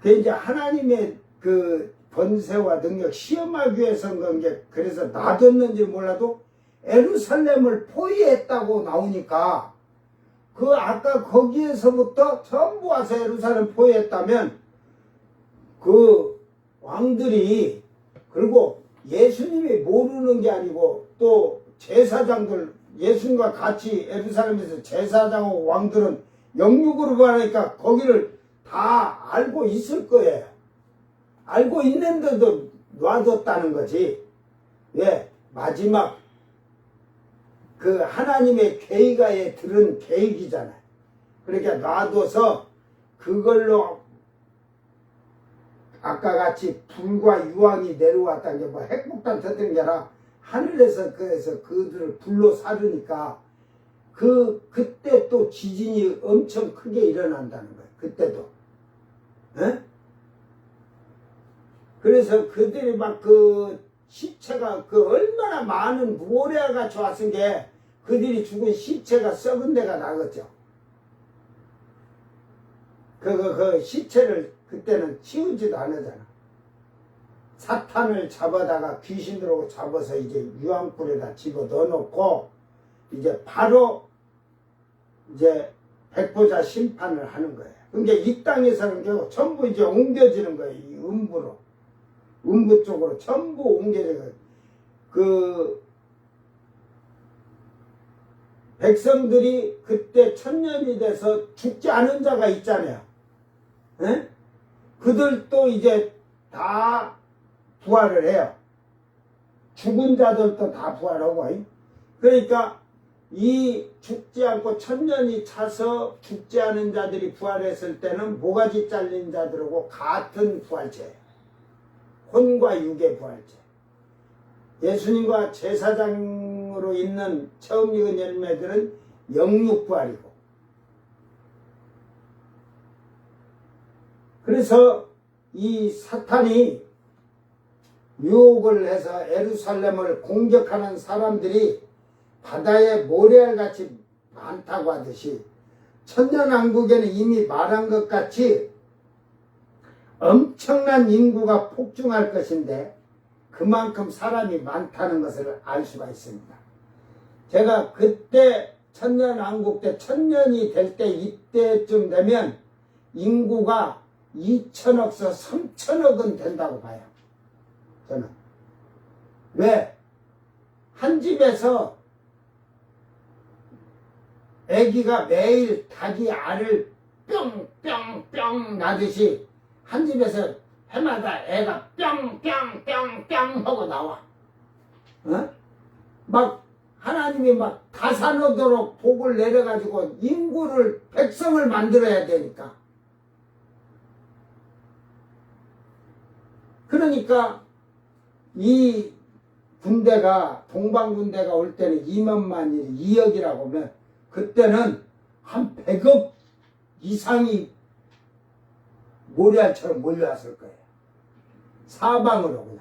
그 이제 하나님의 그 번세와 능력 시험하기 위해서인 건 게 그래서 놔뒀는지 몰라도 예루살렘을 포위했다고 나오니까 그 아까 거기에서부터 전부 와서 예루살렘 포위했다면 그 왕들이 그리고 예수님이 모르는 게 아니고 또 제사장들 예수님과 같이 예루살렘에서 제사장하고 왕들은 영육으로 보니까 거기를 다 알고 있을 거예요. 알고 있는데도 놔뒀다는 거지. 예, 마지막 그 하나님의 계획에 들은 계획이잖아요. 그러니까 놔둬서 그걸로 아까 같이 불과 유황이 내려왔다는 게 뭐 핵폭탄 터뜨린 게 아니라 하늘에서 그래서 그들을 불로 사르니까 그때 또 지진이 엄청 크게 일어난다는 거예요. 그때도. 에? 그래서 그들이 막 그 시체가 그 얼마나 많은 모래같이 왔은 게 그들이 죽은 시체가 썩은 데가 나겠죠. 그 시체를 그때는 치우지도 않았잖아. 사탄을 잡아다가 귀신들하고 잡아서 이제 유황불에다 집어 넣어놓고 이제 바로 이제 백보자 심판을 하는 거예요. 그러니까 이 땅에서는 전부 이제 옮겨지는 거예요. 이 음부로. 음부 쪽으로 전부 옮겨지는 거예요. 그 백성들이 그때 천년이 돼서 죽지 않은 자가 있잖아요. 에? 그들도 이제 다 부활을 해요. 죽은 자들도 다 부활하고. 그러니까 이 죽지 않고 천년이 차서 죽지 않은 자들이 부활했을 때는 모가지 잘린 자들하고 같은 부활체예요. 혼과 육의 부활체. 예수님과 제사장으로 있는 처음 익은 열매들은 영육 부활이고. 그래서 이 사탄이 유혹을 해서 예루살렘을 공격하는 사람들이 바다에 모래알같이 많다고 하듯이 천년왕국에는 이미 말한 것 같이 엄청난 인구가 폭증할 것인데 그만큼 사람이 많다는 것을 알 수가 있습니다. 제가 그때 천년왕국 때 천년이 될 때 이때쯤 되면 인구가 2천억에서 3천억은 된다고 봐요. 저는. 왜? 한 집에서 아기가 매일 닭이 알을 뿅뿅뿅 나듯이 한 집에서 해마다 애가 뿅뿅뿅뿅 하고 나와. 어? 막 하나님이 막 다산오도록 복을 내려가지고 인구를 백성을 만들어야 되니까. 그러니까 이 군대가 동방군대가 올 때는 2만만이 2억이라고 하면 그때는 한 100억 이상이 모래알처럼 몰려왔을 거예요. 사방으로 그냥.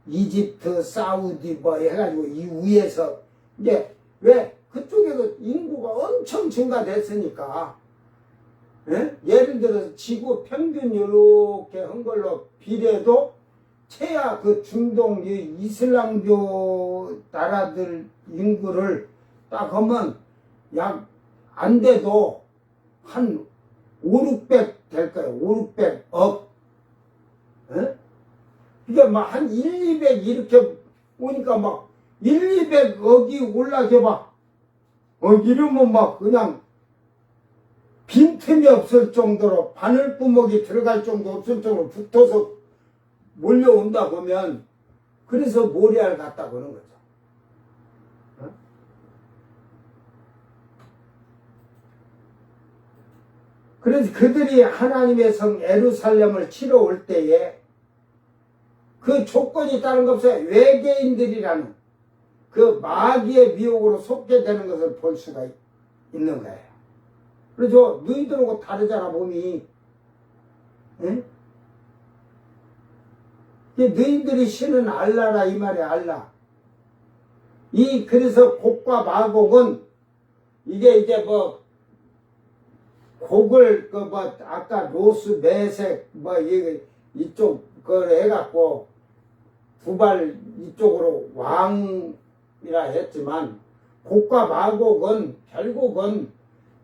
이집트, 사우디 뭐 해가지고 이 위에서 이제 왜 그쪽에도 인구가 엄청 증가됐으니까 예? 예를 들어서 지구 평균 이렇게 한 걸로 비례도 최하 그 중동 이슬람교 나라들 인구를 딱 하면 약 안 돼도 한 5, 600 될 거예요. 5, 600억. 예? 그러니까 막 한 1, 200 이렇게 오니까 막 1, 200억이 올라게 막 이러면 막 그냥 빈틈이 없을 정도로 바늘구멍이 들어갈 정도 없을 정도로 붙어서 몰려온다 보면 그래서 모래알 같다고 하는 거죠. 어? 그래서 그들이 하나님의 성 예루살렘을 치러 올 때에 그 조건이 다른 거 없어요. 외계인들이라는 그 마귀의 미혹으로 속게 되는 것을 볼 수가 있는 거예요. 그래서 너희들하고 다르잖아 몸이. 응? 너희들이 신은 알라라 이 말이야. 알라. 그래서 곡과 마곡은 이게 이제 뭐 곡을 아까 로스 매색 이쪽 그걸 해갖고 두발 이쪽으로 왕이라 했지만 곡과 마곡은 결국은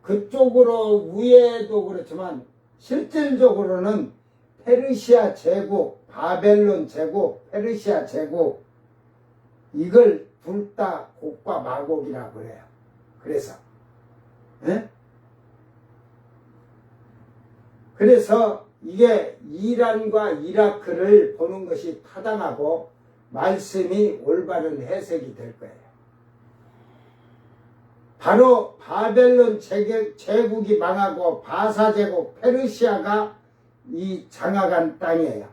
그쪽으로 위에도 그렇지만 실질적으로는 페르시아 제국, 바벨론 제국, 페르시아 제국 이걸 둘 다 곡과 마곡이라고 그래요. 그래서 그래서 이게 이란과 이라크를 보는 것이 타당하고 말씀이 올바른 해석이 될 거예요. 바로 바벨론 제국이 망하고 바사 제국, 페르시아가 이 장악한 땅이에요.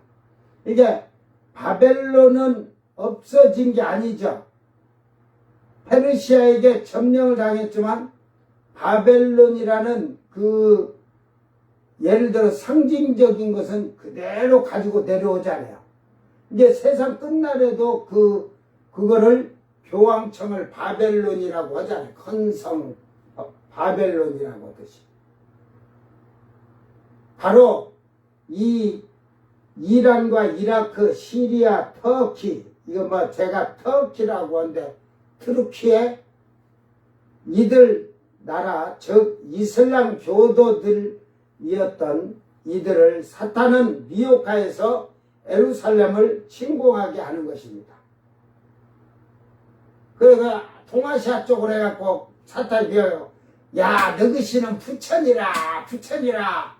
이게 바벨론은 없어진 게 아니죠. 페르시아에게 점령을 당했지만 바벨론이라는 그 예를 들어 상징적인 것은 그대로 가지고 내려오잖아요. 이제 세상 끝날에도 그거를 교황청을 바벨론이라고 하잖아요. 큰 성 바벨론이라고 하듯이. 바로 이 이란과 이라크, 시리아, 터키, 이거 뭐 제가 터키라고 하는데 트루키에 이들 나라, 즉 이슬람 교도들이었던 이들을 사탄은 미혹하여서 예루살렘을 침공하게 하는 것입니다. 그래서 동아시아 쪽으로 해갖고 사탄이 비어요. 야, 너그시는 부천이라, 부천이라.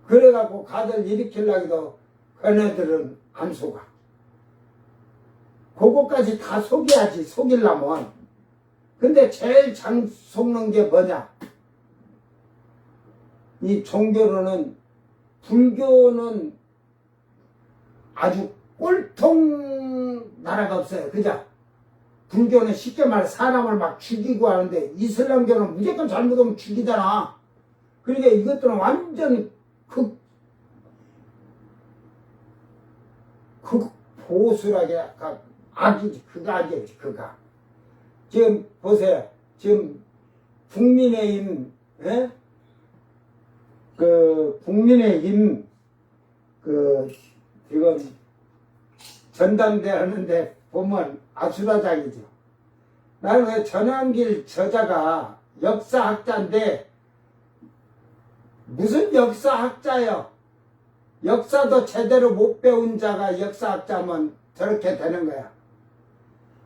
그래갖고 가들 일으키려고도 걔네들은 안 속아. 그거까지 다 속여야지, 속이려면. 근데 제일 잘 속는 게 뭐냐? 이 종교로는, 불교는 아주 꼴통 나라가 없어요. 그죠? 불교는 쉽게 말해 사람을 막 죽이고 하는데 이슬람교는 무조건 잘못하면 죽이잖아. 그러니까 이것들은 완전 보수라게 악이지. 그가 악이지. 그가. 지금 보세요. 지금 국민의힘, 예? 국민의힘, 지금 전당대 하는데 보면 아수라장이죠. 나는 왜 전환길 저자가 역사학자인데, 무슨 역사학자요? 역사도 제대로 못 배운 자가 역사학자면 저렇게 되는 거야.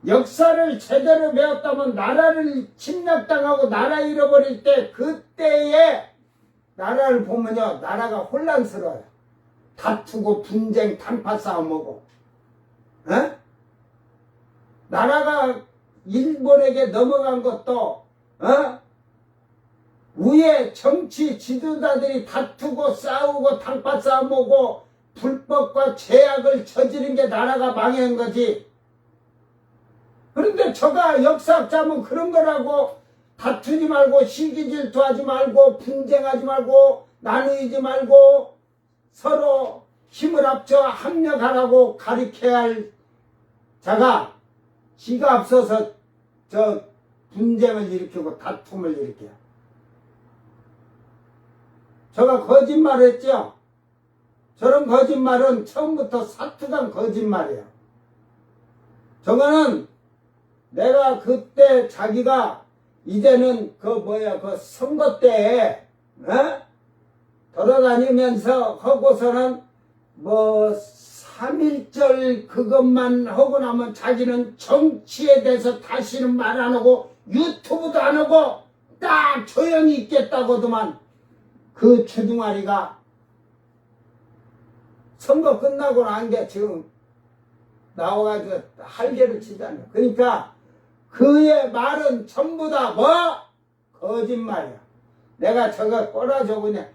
역사를 제대로 배웠다면 나라를 침략당하고 나라 잃어버릴 때 그때의 나라를 보면요, 나라가 혼란스러워요. 다투고 분쟁 단파 싸움하고, 에? 나라가 일본에게 넘어간 것도 위에 정치 지도자들이 다투고 싸우고 단파 싸움하고 불법과 죄악을 저지른 게 나라가 망한 거지. 그런데 저가 역사학자면 그런 거라고 다투지 말고 시기 질투하지 말고 분쟁하지 말고 나누지 말고 서로 힘을 합쳐 합력하라고 가르쳐야 할 자가 지가 앞서서 저 분쟁을 일으키고 다툼을 일으켜요. 저가 거짓말을 했죠. 저런 거짓말은 처음부터 사투간 거짓말이에요. 저거는 내가 그때 자기가 이제는 그 선거 때에 돌아다니면서 하고서는 3.1절 그것만 하고 나면 자기는 정치에 대해서 다시는 말 안 하고 유튜브도 안 하고 딱 조용히 있겠다고도만 그 주둥아리가 선거 끝나고 난 게 지금 나와가지고 할개를 치잖아요. 그러니까 그의 말은 전부 다 거짓말이야. 내가 저거 꼬라줘 그냥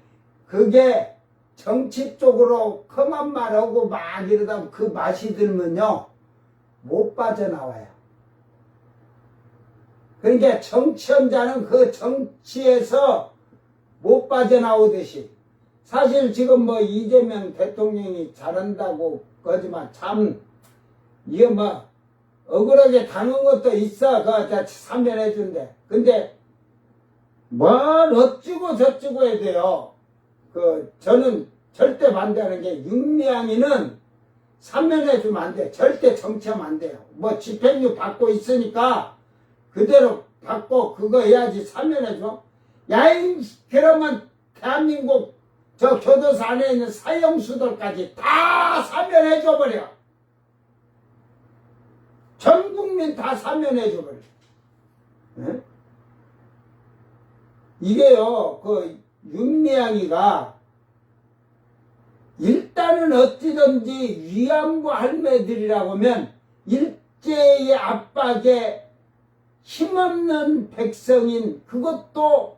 그게 정치 쪽으로 험한 말하고 막 이러다 그 맛이 들면요 못 빠져나와요. 그러니까 정치연자는 그 정치에서 못 빠져나오듯이 사실 지금 이재명 대통령이 잘한다고 거지만 참 이게 억울하게 당한 것도 있어. 그거 사면해 준대. 근데 뭘 어쩌고 저쩌고 해야 돼요. 저는 절대 반대하는 게 윤미향이는 사면해 주면 안 돼. 절대 정치하면 안 돼요. 집행유 받고 있으니까 그대로 받고 그거 해야지 사면해 줘. 야이 그러면 대한민국 저 교도소 안에 있는 사형수들까지 다 사면해 줘버려. 전 국민 다 사면해 줘버려. 네? 이게요, 윤미향이가 일단은 어찌든지 위안부 할매들이라고 하면 일제의 압박에 힘없는 백성인 그것도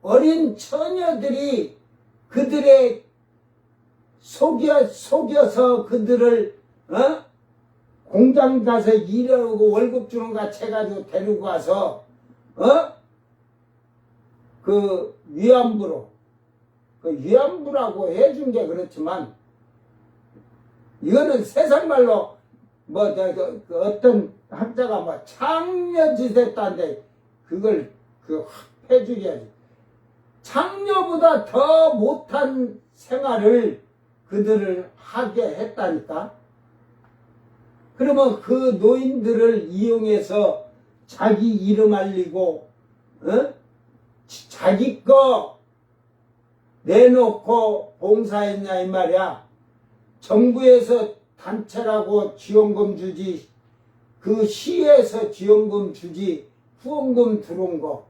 어린 처녀들이 그들의 속여서 그들을 공장 가서 일하고 월급 주는 것 같이 해가지고 데리고 가서 위안부라고 해준 게 그렇지만 이거는 세상 말로 그 어떤 학자가 창녀짓했다는데 그걸 해주겨야지. 창녀보다 더 못한 생활을 그들을 하게 했다니까. 그러면 그 노인들을 이용해서 자기 이름 알리고, 자기 거 내놓고 봉사했냐 이 말이야. 정부에서 단체라고 지원금 주지, 그 시에서 지원금 주지, 후원금 들어온 거.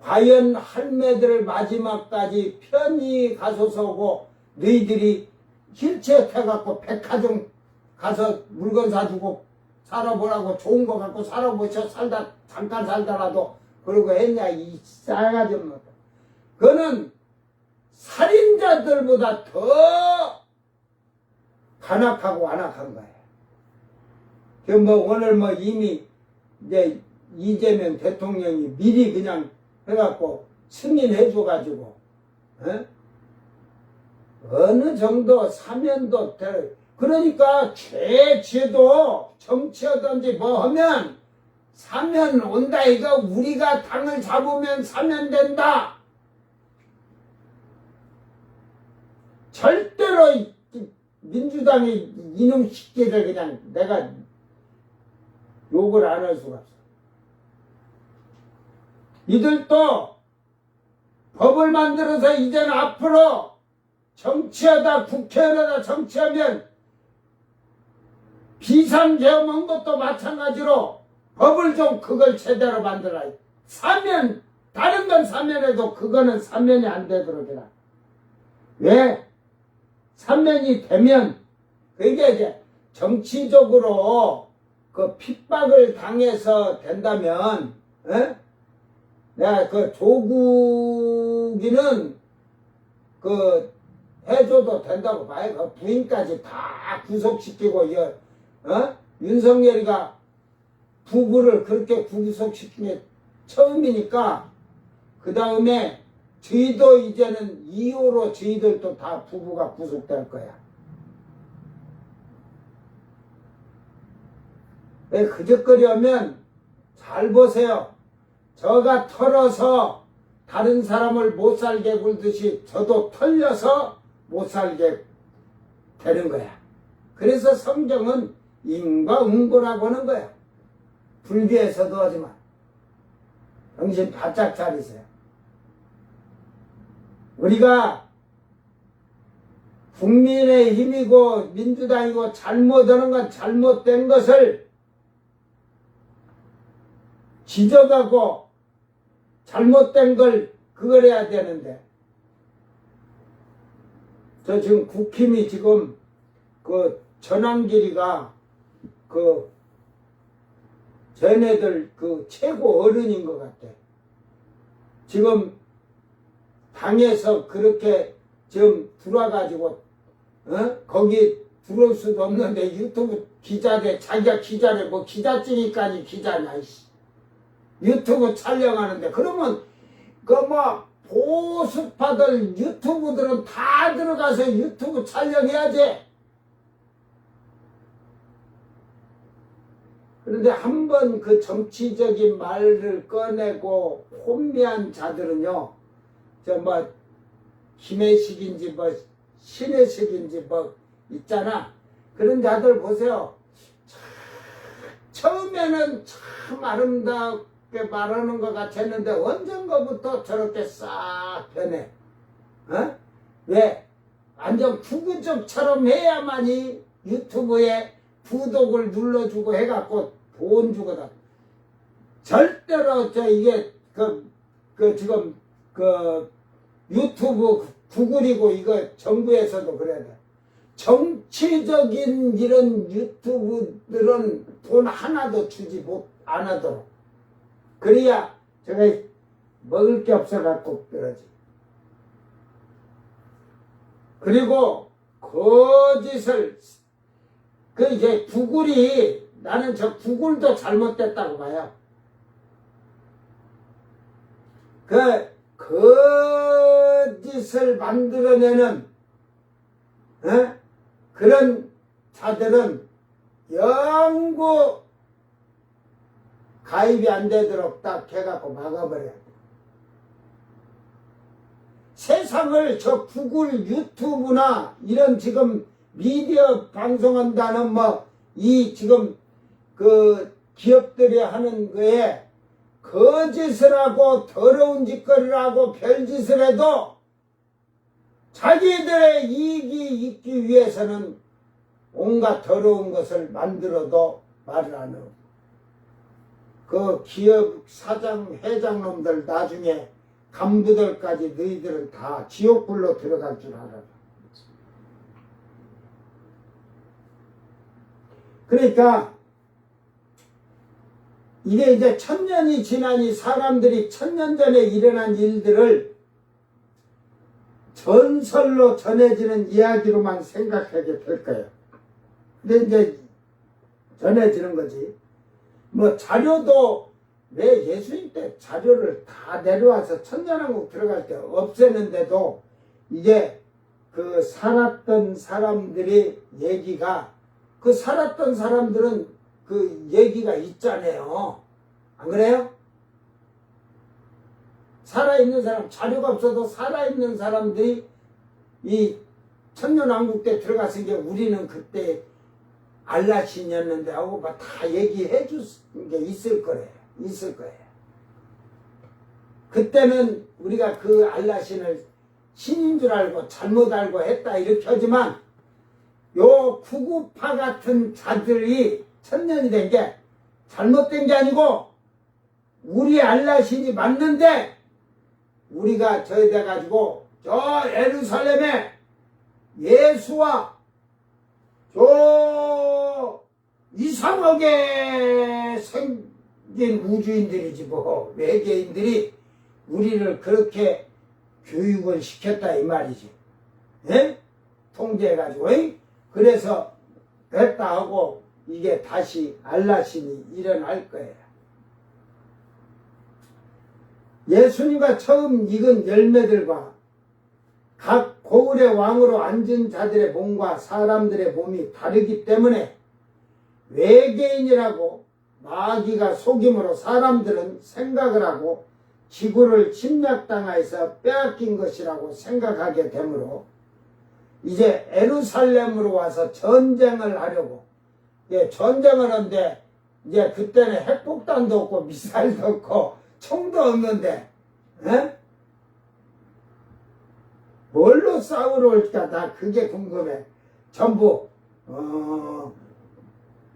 과연 할매들 마지막까지 편히 가소서고 너희들이 휠체어 타갖고 백화점 가서 물건 사주고 살아보라고 좋은 거 갖고 살아보셔 잠깐 살다라도 그러고 했냐 이 싸가지 없는 것. 그거는 살인자들보다 더 간악하고 안악한 거예요. 오늘 이미 이제 이재명 대통령이 미리 그냥 해갖고 승인해줘가지고 어느 정도 사면도 그러니까 죄도 정치하든지 하면 사면 온다 이거. 우리가 당을 잡으면 사면된다. 절대로 민주당이 이놈 새끼들 그냥 내가 욕을 안 할 수가 없어. 이들도 법을 만들어서 이제는 앞으로 정치하다 국회의원하다 정치하면 비상계엄한 것도 마찬가지로 법을 좀 그걸 제대로 만들어야 돼. 사면 다른 건 사면해도 그거는 사면이 안 되도록 해라. 왜? 사면이 되면 그게 이제 정치적으로 그 핍박을 당해서 된다면 내가 그 조국이는 그 해줘도 된다고 봐요. 그 부인까지 다 구속시키고 윤석열이가 부부를 그렇게 구속시킨 게 처음이니까 그 다음에 저희도 이제는 2호로 저희들도 다 부부가 구속될 거야. 왜 그저거려면 잘 보세요. 저가 털어서 다른 사람을 못 살게 굴듯이 저도 털려서 못 살게 되는 거야. 그래서 성경은 인과응보라고 하는 거야. 불교에서도 하지만 정신 바짝 차리세요. 우리가 국민의힘이고 민주당이고 잘못하는 건 잘못된 것을 지적하고 잘못된 걸 그걸 해야 되는데 저 지금 국힘이 지금 그 전환길이가 그 쟤네들 그 최고 어른인 것 같아. 지금 당에서 그렇게 지금 들어와가지고 거기 들어올 수도 없는데 유튜브 기자대 자기가 기자래 뭐 기자증이까지 기자냐 이씨. 유튜브 촬영하는데 그러면 그 보수파들 유튜브들은 다 들어가서 유튜브 촬영해야지. 그런데 한번 그 정치적인 말을 꺼내고 혼미한 자들은요, 김혜식인지 신혜식인지 있잖아. 그런 자들 보세요. 처음에는 참 아름답게 말하는 것 같았는데 언젠가부터 저렇게 싹 변해. 왜? 완전 구구족처럼 해야만이 유튜브에 구독을 눌러주고 해갖고 돈 주거든. 절대로 이게 지금 유튜브 구글이고 이거 정부에서도 그래야 돼. 정치적인 이런 유튜브들은 돈 하나도 주지 안 하도록. 그래야 제가 먹을 게 없어갖고 그러지. 그리고 거짓을 이제 구글이 나는 저 구글도 잘못됐다고 봐요. 거짓을 만들어내는 그런 자들은 영구 가입이 안 되도록 딱 해갖고 막아버려야 돼. 세상을 저 구글 유튜브나 이런 지금 미디어 방송한다는 이 지금 그 기업들이 하는 거에 거짓을 하고 더러운 짓거리를 하고 별짓을 해도 자기들의 이익이 있기 위해서는 온갖 더러운 것을 만들어도 말을 안 하고 그 기업 사장 회장놈들 나중에 간부들까지 너희들은 다 지옥불로 들어갈 줄 알아라. 그러니까 이게 이제 1000년이 지나니 사람들이 1000년 전에 일어난 일들을 전설로 전해지는 이야기로만 생각하게 될 거예요. 근데 이제 전해지는 거지. 자료도 왜 예수님 때 자료를 다 내려와서 천년왕국 들어갈 때 없앴는데도 이게 그 살았던 사람들의 얘기가 그 살았던 사람들은 그 얘기가 있잖아요. 안 그래요? 살아있는 사람, 자료가 없어도 살아있는 사람들이 이 천년왕국 때 들어갔은 게 우리는 그때 알라신이었는데 하고 다 얘기해 줄 게 있을 거예요. 있을 거예요. 그때는 우리가 그 알라신을 신인 줄 알고 잘못 알고 했다 이렇게 하지만 요 구구파 같은 자들이 천년이 된 게 잘못된 게 아니고 우리 알라신이 맞는데 우리가 저기 돼가지고 저 예루살렘에 예수와 저 이상하게 생긴 우주인들이지 외계인들이 우리를 그렇게 교육을 시켰다 이 말이지. 예? 통제해가지고 그래서 됐다 하고 이게 다시 알라신이 일어날 거예요. 예수님과 처음 익은 열매들과 각 고을의 왕으로 앉은 자들의 몸과 사람들의 몸이 다르기 때문에 외계인이라고 마귀가 속임으로 사람들은 생각을 하고 지구를 침략당하여서 빼앗긴 것이라고 생각하게 되므로 이제 예루살렘으로 와서 전쟁을 하려고 전쟁을 하는데 이제 그때는 핵폭탄도 없고 미사일도 없고 총도 없는데 뭘로 싸우러 올까 나 그게 궁금해. 전부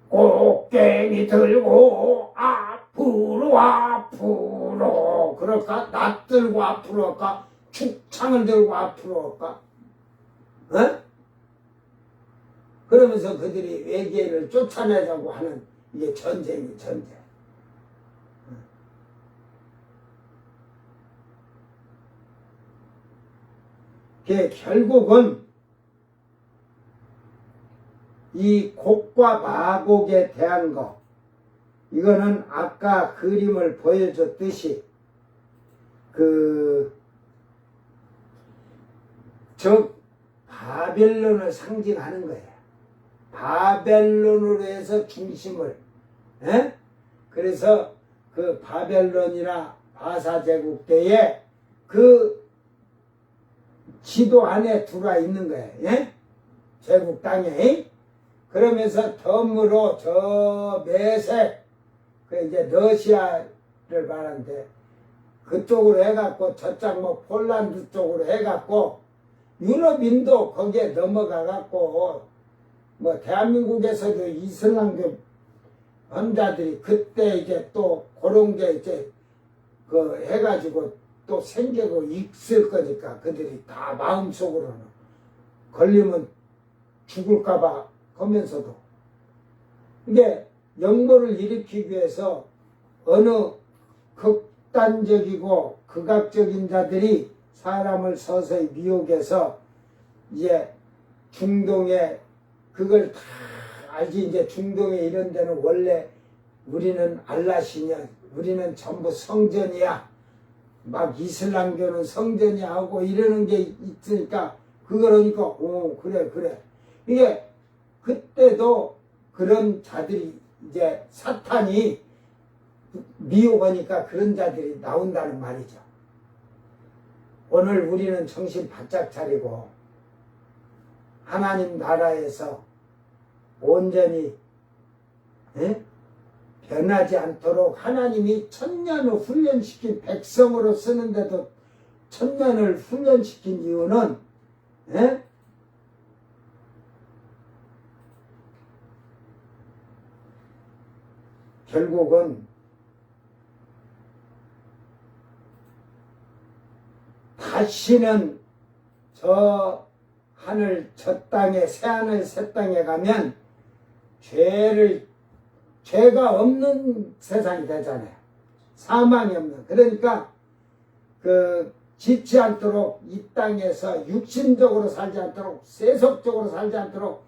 꽃갱이 들고 앞으로 그럴까? 낫 들고 앞으로 할까? 축창을 들고 앞으로 할까? 그러면서 그들이 외계인을 쫓아내자고 하는 이게 전쟁이 전쟁. 결국은 이 곡과 마곡에 대한 거 이거는 아까 그림을 보여줬듯이 즉 바벨론을 상징하는 거예요. 바벨론으로 해서 중심을 그래서 그 바벨론이나 바사제국 때에 그 지도 안에 들어와 있는 거예요. 제국 땅에. 그러면서 덤으로 저 매색 그 이제 러시아를 말하는데 그쪽으로 해갖고 저쪽 폴란드 쪽으로 해갖고 유럽인도 거기에 넘어가갖고 대한민국에서도 이슬람교 환자들이 그때 이제 또 그런 게 이제 해가지고 또 생기고 있을 거니까 그들이 다 마음속으로는 걸리면 죽을까봐 하면서도 이게 역모를 일으키기 위해서 어느 극단적이고 극악적인 자들이 사람을 서서히 미혹해서 이제 중동에 그걸 다 알지. 이제 중동에 이런 데는 원래 우리는 알라신이야, 우리는 전부 성전이야, 막 이슬람교는 성전이 하고 이러는 게 있으니까 그걸 하니까 그래 이게 그때도 그런 자들이 이제 사탄이 미혹하니까 그런 자들이 나온다는 말이죠. 오늘 우리는 정신 바짝 차리고 하나님 나라에서 온전히 변하지 않도록 하나님이 천년을 훈련시킨 백성으로 쓰는데도 천년을 훈련시킨 이유는 결국은 다시는 저 하늘 저 땅에 새하늘 새 땅에 가면 죄가 없는 세상이 되잖아요. 사망이 없는. 그러니까 짓지 않도록 이 땅에서 육신적으로 살지 않도록 세속적으로 살지 않도록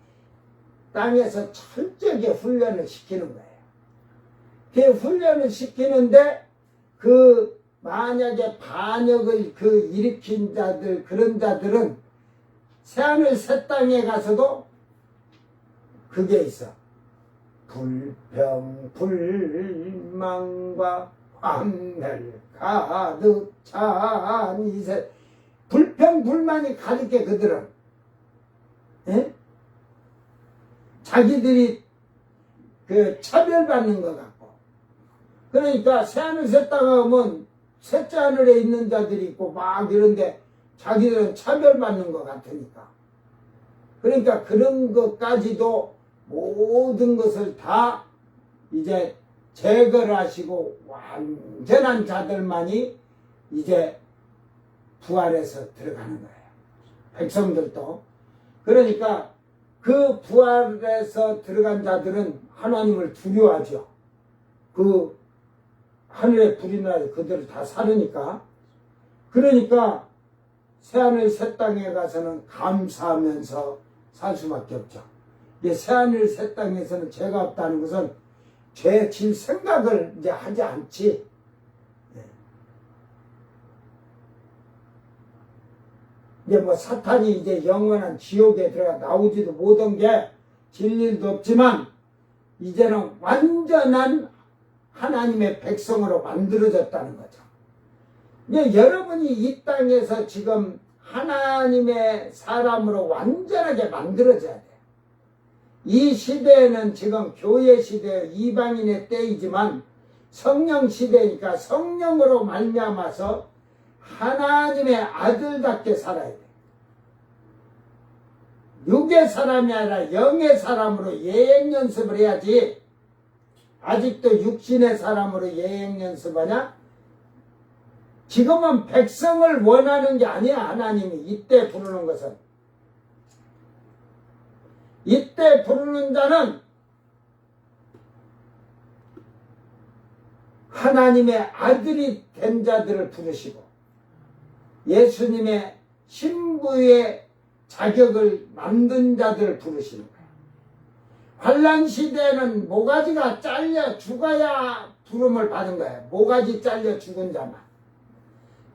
땅에서 철저하게 훈련을 시키는 거예요. 그 훈련을 시키는데 만약에 반역을 일으킨 자들 그런 자들은 새하늘 새 땅에 가서도 그게 있어. 불평 불망과 황멸 가득 찬 이세. 불평 불만이 가득해 그들은. 자기들이 차별받는 것 같고. 그러니까 새하늘 새 땅에 오면 셋째 하늘에 있는 자들이 있고 막 이런데 자기들은 차별받는 것 같으니까. 그러니까 그런 것까지도 모든 것을 다 이제 제거를 하시고 완전한 자들만이 이제 부활해서 들어가는 거예요. 백성들도. 그러니까 그 부활해서 들어간 자들은 하나님을 두려워하죠. 하늘의 불이 나서 그들을 다 사르니까. 그러니까 새하늘 새 땅에 가서는 감사하면서 살 수밖에 없죠. 새하늘 새 땅에서는 죄가 없다는 것은 죄 질 생각을 이제 하지 않지. 이제 사탄이 이제 영원한 지옥에 들어가 나오지도 못한 게 질 일도 없지만 이제는 완전한 하나님의 백성으로 만들어졌다는 거죠. 이제 여러분이 이 땅에서 지금 하나님의 사람으로 완전하게 만들어져야 돼요. 이 시대에는 지금 교회 시대 이방인의 때이지만 성령 시대니까 성령으로 말미암아서 하나님의 아들답게 살아야 돼요. 육의 사람이 아니라 영의 사람으로 예행 연습을 해야지. 아직도 육신의 사람으로 예행 연습하냐? 지금은 백성을 원하는 게 아니야. 하나님이 이때 부르는 것은. 이때 부르는 자는 하나님의 아들이 된 자들을 부르시고 예수님의 신부의 자격을 만든 자들을 부르시는 거예요. 환난 시대에는 모가지가 잘려 죽어야 부름을 받은 거예요. 모가지 잘려 죽은 자만.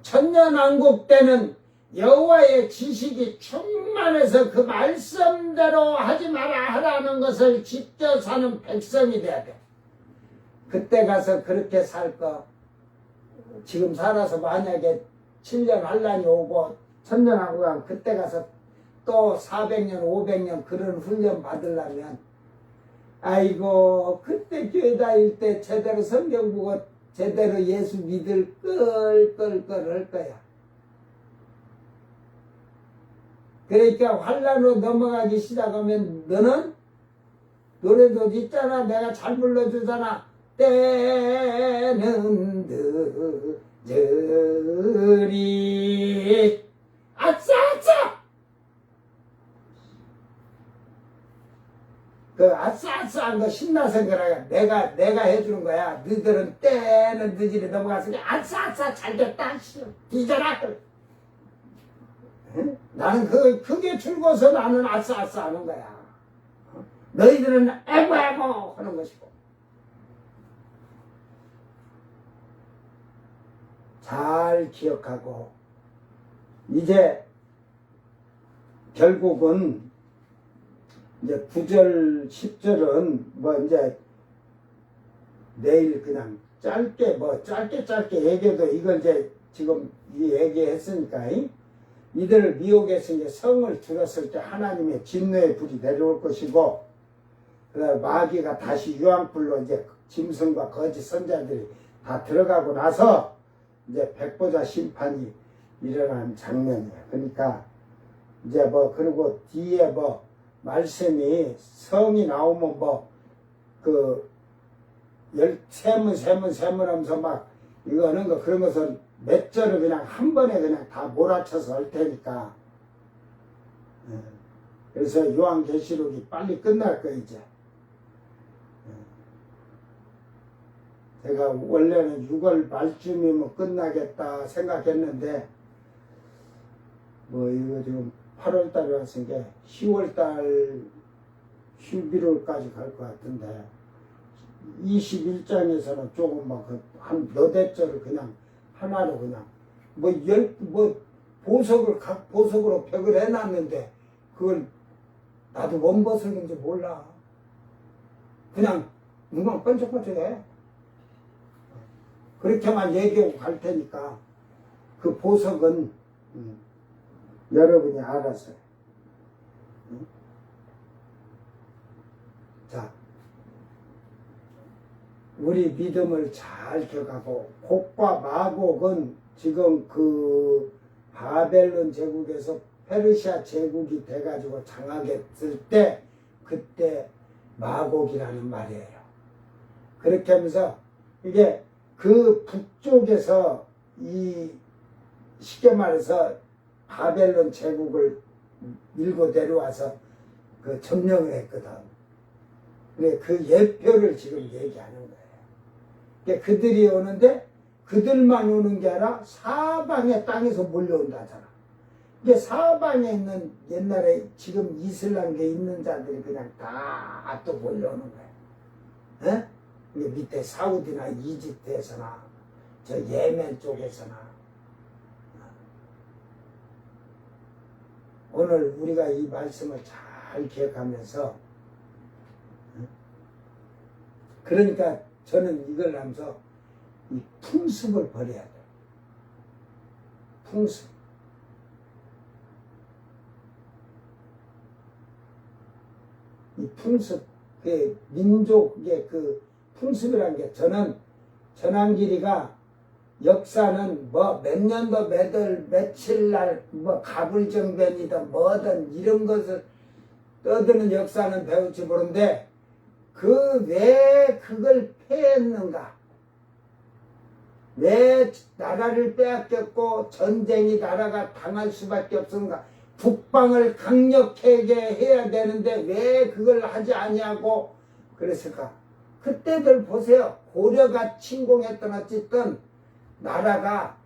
천년왕국 때는 여호와의 지식이 충만해서 그 말씀대로 하지 마라 하라는 것을 지켜 사는 백성이 돼야 돼. 그때 가서 그렇게 살 거 지금 살아서 만약에 7년 환난이 오고 천년왕국 하면 그때 가서 또 400년 500년 그런 훈련 받으려면 아이고 그때 교회 다닐 때 제대로 성경 보고 제대로 예수 믿을 끌 할 거야. 그러니까 환난으로 넘어가기 시작하면 너는 노래도 있잖아. 내가 잘 불러주잖아. 때는 늦으리 아싸 아싸. 그 아싸아싸한 거 신나서 그래. 내가 해주는 거야. 너희들은 때는 늦으리 넘어갔으니 아싸아싸 잘됐다. 뒤져라. 응? 나는 그게 줄고서 나는 아싸아싸 하는 거야. 너희들은 에고 하는 것이고. 잘 기억하고 이제 결국은 이제 9절, 10절은 뭐 이제 내일 그냥 짧게 얘기해도 이걸 이제 지금 이 얘기했으니까 이들을 미혹해서 이제 성을 들었을 때 하나님의 진노의 불이 내려올 것이고 그다음에 마귀가 다시 유황불로 이제 짐승과 거짓 선자들이 다 들어가고 나서 이제 백보자 심판이 일어나는 장면이에요. 그러니까 이제 뭐 그리고 뒤에 뭐 말씀이 성이 나오면 뭐 그 세문 하면서 막 이거 하는 거 그런 것은 몇 절을 그냥 한 번에 그냥 다 몰아쳐서 할 테니까. 그래서 요한계시록이 빨리 끝날 거 이제. 제가 원래는 6월 말쯤이면 끝나겠다 생각했는데 뭐 이거 지금 8월 달에 왔으니까 10월 달 11월까지 갈 것 같은데 21장에서는 조금 막 한 몇회 절을 그냥 하나로 그냥 뭐 보석을 각 보석으로 벽을 해놨는데 그걸 나도 뭔 보석인지 몰라. 그냥 눈만 번쩍번쩍해. 그렇게만 얘기하고 갈 테니까 그 보석은 여러분이 알아서요. 자, 우리 믿음을 잘 기억하고 곡과 마곡은 지금 그 바벨론 제국에서 페르시아 제국이 돼가지고 장악했을 때 그때 마곡이라는 말이에요. 그렇게 하면서 이게 그 북쪽에서 이 쉽게 말해서 바벨론 제국을 밀고 내려와서 그 점령을 했거든. 근데 그 예표를 지금 얘기하는 거예요. 그러니까 그들이 오는데 그들만 오는 게 아니라 사방의 땅에서 몰려온다잖아. 이게 사방에 있는 옛날에 지금 이슬람교에 있는 자들이 그냥 다 또 몰려오는 거예요. 에? 이게 밑에 사우디나 이집트에서나 저 예멘 쪽에서나 오늘 우리가 이 말씀을 잘 기억하면서 그러니까 저는 이걸 하면서 이 풍습을 버려야 돼요. 풍습. 이 풍습, 그 민족의 그 풍습이라는 게 저는 전환길이가 역사는 뭐 몇 년도 몇월 며칠 날 뭐 가불정변이든 뭐든 이런 것을 떠드는 역사는 배울지 모르는데 그 왜 그걸 패했는가? 왜 나라를 빼앗겼고 전쟁이 나라가 당할 수밖에 없었는가? 북방을 강력하게 해야 되는데 왜 그걸 하지 아니하고 그랬을까? 그때들 보세요. 고려가 침공했던 어쨌든 나라가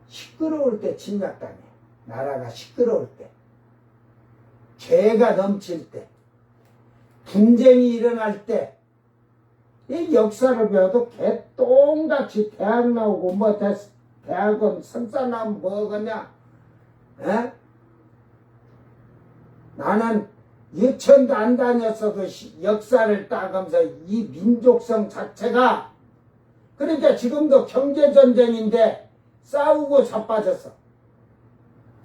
시끄러울 때 침략당해. 나라가 시끄러울 때. 죄가 넘칠 때. 분쟁이 일어날 때. 이 역사를 배워도 개똥같이 대학 나오고 뭐 대학원 석사 나오면 뭐겠냐. 에? 나는 유치원도 안 다녔어도 역사를 따가면서 이 민족성 자체가 그러니까 지금도 경제전쟁인데 싸우고 자빠졌어.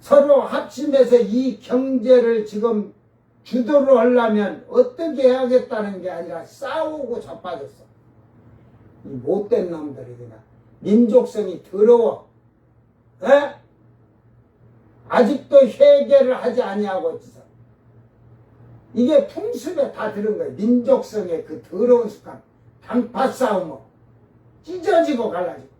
서로 합심해서 이 경제를 지금 주도를 하려면 어떻게 해야겠다는 게 아니라 싸우고 자빠졌어. 이 못된 놈들이 그냥 민족성이 더러워. 에? 아직도 회개를 하지 아니하고 있어. 이게 풍습에 다 들은 거예요. 민족성의 그 더러운 습관. 당파 싸움으로 찢어지고 갈라지고.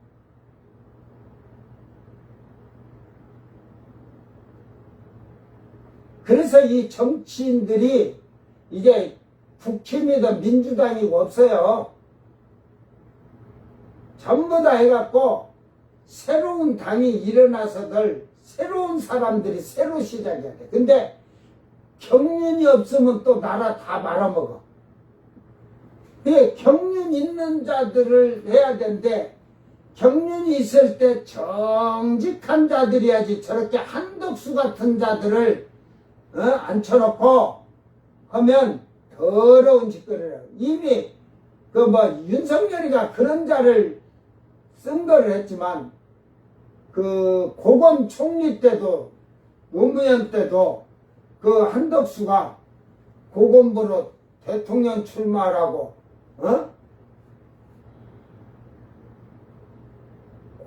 그래서 이 정치인들이 이게 국힘이든 민주당이고 없어요. 전부 다 해갖고 새로운 당이 일어나서들 새로운 사람들이 새로 시작해야 돼. 근데 경륜이 없으면 또 나라 다 말아먹어. 그 경륜 있는 자들을 해야 되는데 경륜이 있을 때 정직한 자들이야지 저렇게 한덕수 같은 자들을 앉혀놓고 하면 더러운 짓거리라고. 이미 그 뭐 윤석열이가 그런 자를 쓴 거를 했지만 그 고검 총리 때도 노무현 때도 그 한덕수가 고검부로 대통령 출마하라고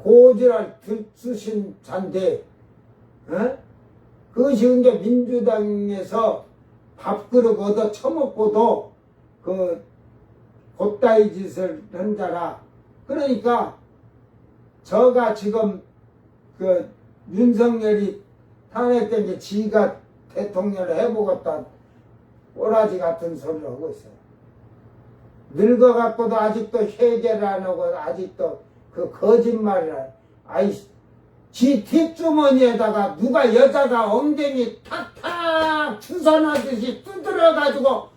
고지랄 들쑤신 잔데 그것이 이제 민주당에서 밥그릇 얻어 처먹고도 그 곧다이 짓을 한 자라. 그러니까 저가 지금 그 윤석열이 탄핵된 게 지가 대통령을 해보겠다 꼬라지 같은 소리를 하고 있어요. 늙어갖고도 아직도 회개를 안 하고 아직도 그 거짓말이라. 아이 지 뒷주머니에다가 누가 여자가 엉덩이 탁탁 주선하듯이 두드려가지고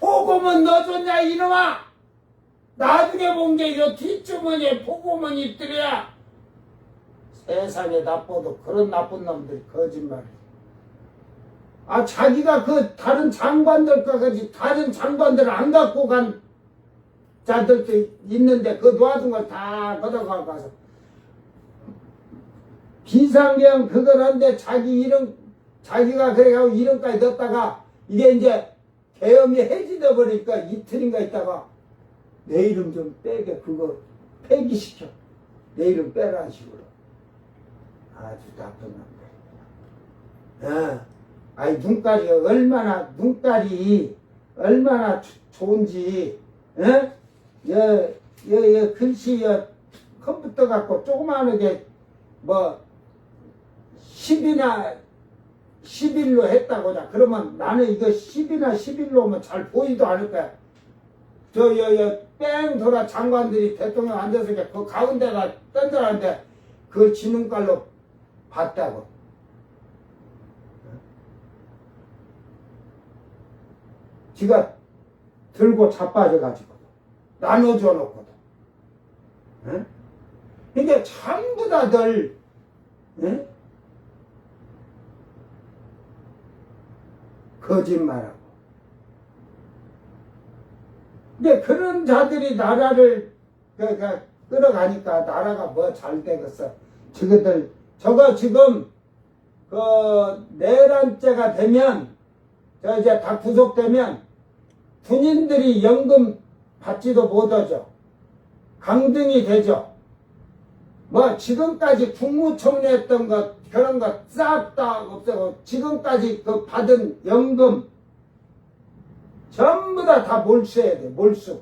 포고문 넣어줬냐 이놈아. 나중에 본 게 요 뒷주머니에 포고문 있더랴. 세상에 나빠도 그런 나쁜 놈들이 거짓말이야. 아 자기가 그 다른 장관들과 같이 다른 장관들을 안 갖고 간 자들도 있는데 그 놓아둔 걸 다 걷어가고 가서 비상계엄 그걸 한데 자기 이름 자기가 그래가지고 이름까지 넣었다가 이게 이제 계엄이 해지돼 버리니까 이틀인가 있다가 내 이름 좀 빼게 그거 폐기시켜 내 이름 빼라는 식으로 아주 나쁜 놈들. 아이 눈깔이 얼마나 좋은지 글씨 컴퓨터 갖고 조그마하게 뭐 10이나 11로 했다고자. 그러면 나는 이거 10이나 11로 하면 잘 보이도 않을 거야. 뺑 돌아 장관들이 대통령 앉아서 그 가운데가 던져놨는데 그걸 지능깔로 봤다고. 지가 들고 자빠져가지고 나눠줘 놓거든. 이게 전부 다들 거짓말하고. 근데 그런 자들이 나라를 끌어가니까 나라가 뭐 잘 되겠어. 저거 지금 그 내란죄가 되면 저 이제 다 구속되면 군인들이 연금 받지도 못하죠. 강등이 되죠. 뭐 지금까지 국무총리 했던 것 그런 거 싹 다 없애고 지금까지 그 받은 연금 전부 다 몰수해야 돼. 몰수.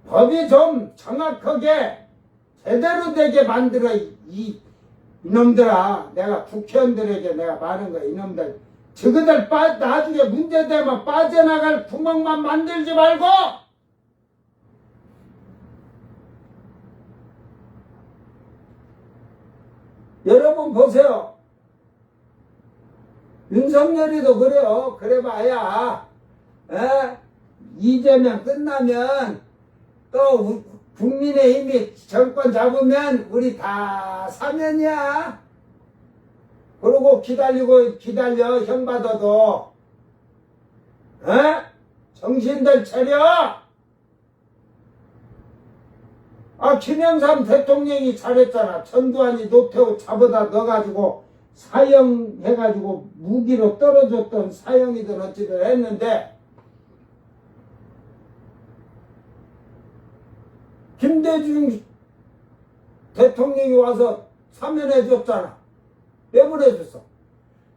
법이 좀 정확하게 제대로 되게 만들어. 이놈들아, 내가 국회의원들에게 내가 말한 거야. 이놈들 저거들 나중에 문제되면 빠져나갈 구멍만 만들지 말고 여러분 보세요. 윤석열이도 그래요. 그래봐야 이재명 끝나면 또 국민의힘이 정권 잡으면 우리 다 사면이야. 그러고 기다려 형 받아도 정신들 차려. 김영삼 대통령이 잘했잖아. 전두환이 노태우 잡아다 넣어가지고 사형해가지고 무기로 떨어졌던 사형이든 어찌든 했는데 김대중 대통령이 와서 사면해줬잖아. 왜 보내줬어?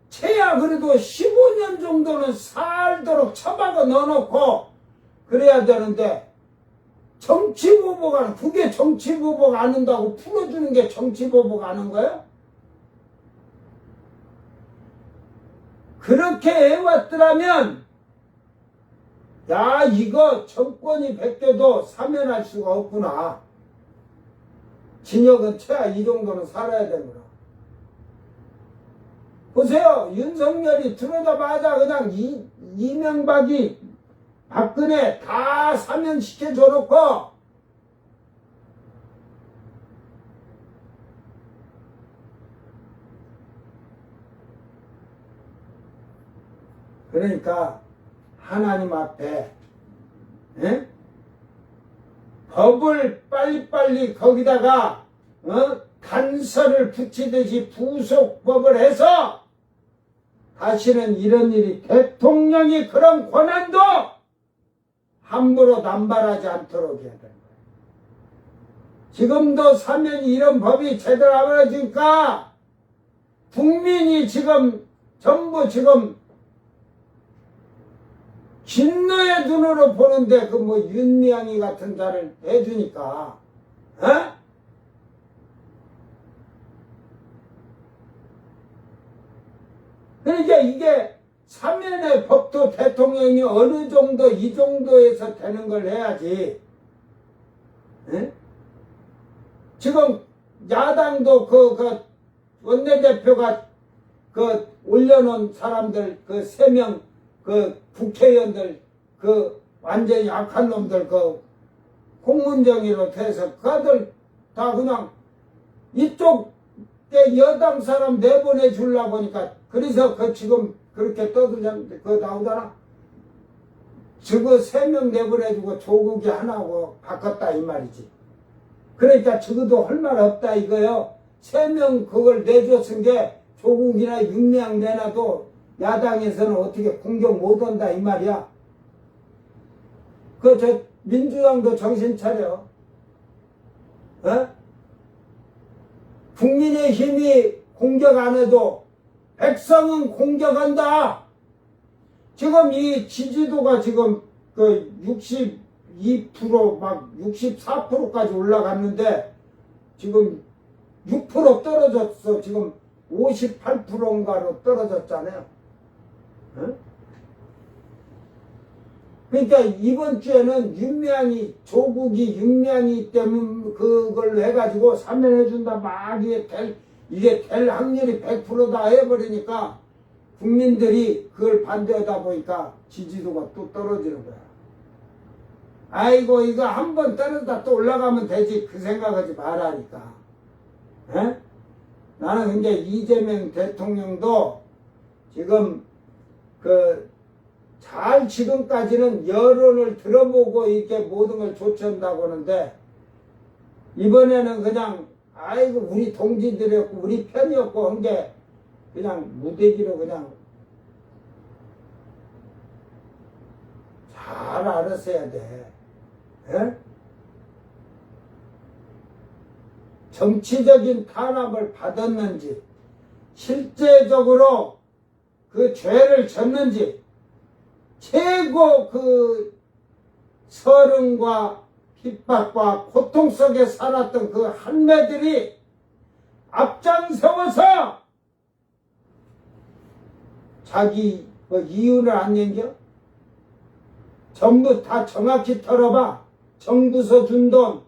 최야 그래도 15년 정도는 살도록 처박아 넣어놓고 그래야 되는데 정치보복 그게 정치보복 안 한다고 풀어주는 게 정치보복 하는 거야? 그렇게 해왔더라면 야 이거 정권이 바뀌어도 사면할 수가 없구나. 징역은 최하 이 정도는 살아야 되구나. 보세요. 윤석열이 들어가자마자 그냥 이명박이 박근혜 다 사면시켜줘 놓고 그러니까 하나님 앞에 에? 법을 빨리빨리 거기다가 단서를 붙이듯이 부속법을 해서 다시는 이런 일이 대통령이 그런 권한도 함부로 남발하지 않도록 해야 되는 거예요. 지금도 사면이 이런 법이 제대로 안 벌어지니까 국민이 지금 전부 지금 진노의 눈으로 보는데 그 뭐 윤미향이 같은 자를 해주니까 그러니까 이게 사면의 법도 대통령이 어느 정도 이 정도에서 되는 걸 해야지. 지금 야당도 그 원내대표가 그 올려놓은 사람들 그 3명 그 국회의원들 그 완전히 악한 놈들 그 홍문정이로 돼서 그들 다 그냥 이쪽 여당 사람 내보내 주려고 하니까 그래서 그 지금 그렇게 떠들었는데 그거 나오잖아. 저거 3명 내보내주고 조국이 하나고 바꿨다 이 말이지. 그러니까 저거도 할 말 없다 이거요. 3명 그걸 내줬은 게 조국이나 윤미향 내놔도 야당에서는 어떻게 공격 못한다 이 말이야. 그 저 민주당도 정신 차려. 국민의힘이 공격 안 해도 백성은 공격한다. 지금 이 지지도가 지금 그 62% 막 64%까지 올라갔는데 지금 6% 떨어졌어. 지금 58%인가로 떨어졌잖아요. 그러니까 이번 주에는 조국이 윤미향이 때문에 그걸 해가지고 사면해준다 막 이게 될 확률이 100%다 해버리니까 국민들이 그걸 반대하다 보니까 지지도가 또 떨어지는 거야. 아이고 이거 한번 떨어졌다 또 올라가면 되지 그 생각하지 말라니까. 나는 근데 이재명 대통령도 지금 잘 지금까지는 여론을 들어보고 이렇게 모든 걸 조치한다고 하는데 이번에는 그냥 아이고 우리 동지들이었고 우리 편이었고 한 게 그냥 무대기로 그냥 잘 알아서 해야 돼. 정치적인 탄압을 받았는지 실제적으로 그 죄를 졌는지 최고 그 서름과 핍박과 고통 속에 살았던 그 할매들이 앞장서서 자기 뭐 이유를 안 nen겨? 전부 다 정확히 털어봐. 정부서 준 돈,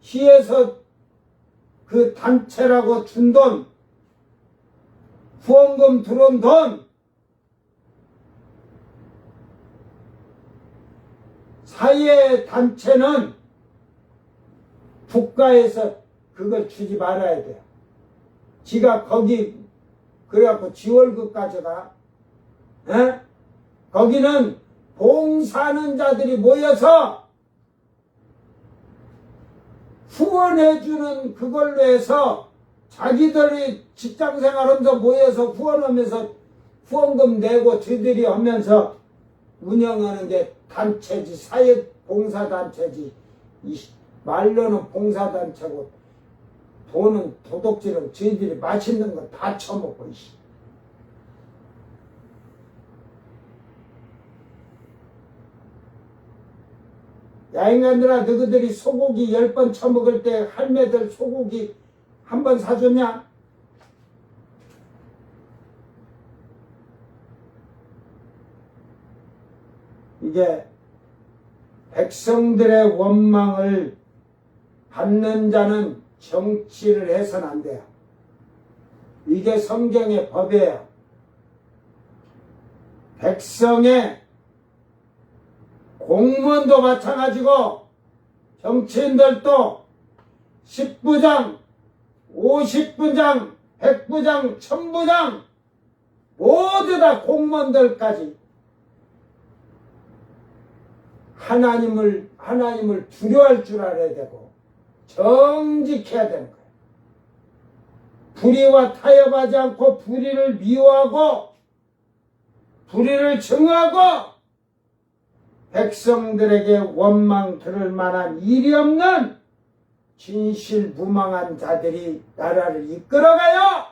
시에서 그 단체라고 준 돈, 후원금 들어온 돈, 사회단체는 국가에서 그걸 주지 말아야 돼요. 지가 거기 그래갖고 지 월급 가져가. 거기는 봉사하는 자들이 모여서 후원해주는 그걸로 해서 자기들이 직장생활하면서 모여서 후원하면서 후원금 내고 저들이 하면서 운영하는 게 단체지, 사회봉사단체지. 말로는 봉사단체고 돈은 도둑질은 저희들이 맛있는 거 다 처먹고. 야 인간들아, 너희들이 소고기 10번 처먹을 때 할매들 소고기 한 번 사줬냐? 이게 백성들의 원망을 받는 자는 정치를 해서는 안 돼요. 이게 성경의 법이에요. 백성의 공무원도 마찬가지고 정치인들도 10부장, 50부장, 100부장, 1000부장 모두 다 공무원들까지 하나님을 두려워할 줄 알아야 되고 정직해야 되는 거예요. 불의와 타협하지 않고 불의를 미워하고 불의를 증오하고 백성들에게 원망 들을 만한 일이 없는 진실무망한 자들이 나라를 이끌어가요.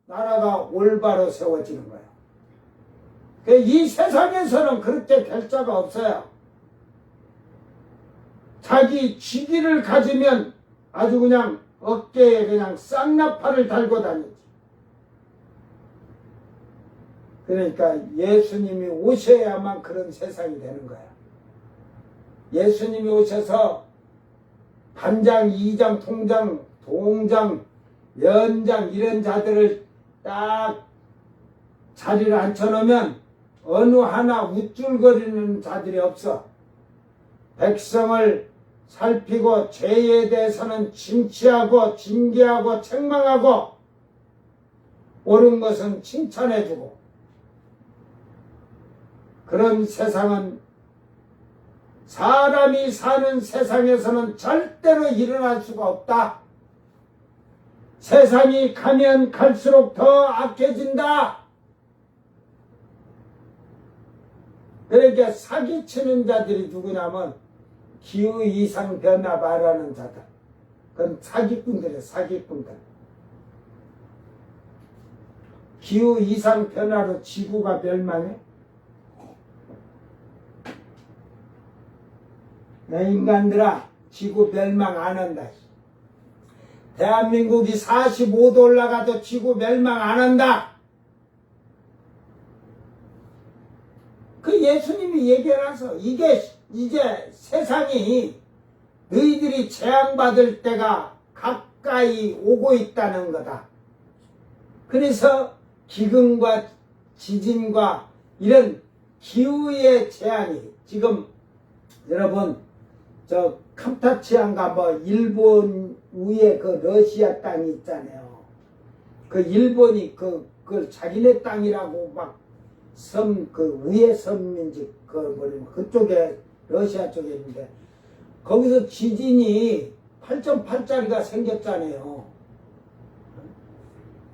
나라가 올바로 세워지는 거예요. 이 세상에서는 그렇게 될 자가 없어요. 자기 직위를 가지면 아주 그냥 어깨에 그냥 쌍나팔을 달고 다니지. 그러니까 예수님이 오셔야만 그런 세상이 되는 거야. 예수님이 오셔서 반장, 이장, 통장, 동장, 연장 이런 자들을 딱 자리를 앉혀놓으면 어느 하나 우쭐거리는 자들이 없어. 백성을 살피고 죄에 대해서는 진치하고 징계하고 책망하고 옳은 것은 칭찬해주고 그런 세상은 사람이 사는 세상에서는 절대로 일어날 수가 없다. 세상이 가면 갈수록 더 악해진다. 그러니까 사기치는 자들이 누구냐면 기후 이상 변화 말하는 자들. 그건 사기꾼들이에요. 사기꾼들. 기후 이상 변화로 지구가 멸망해? 내 인간들아, 지구 멸망 안 한다. 대한민국이 45도 올라가도 지구 멸망 안 한다. 그 예수님이 얘기해놔서 이게 이제 세상이 너희들이 재앙받을 때가 가까이 오고 있다는 거다. 그래서 기근과 지진과 이런 기후의 재앙이 지금 여러분 저 캄타치안가 뭐 일본 위에 그 러시아 땅이 있잖아요. 그 일본이 그 자기네 땅이라고 막 섬 그 위에 섬인지 그 뭐냐면 그쪽에 러시아 쪽에 있는데 거기서 지진이 8.8짜리가 생겼잖아요.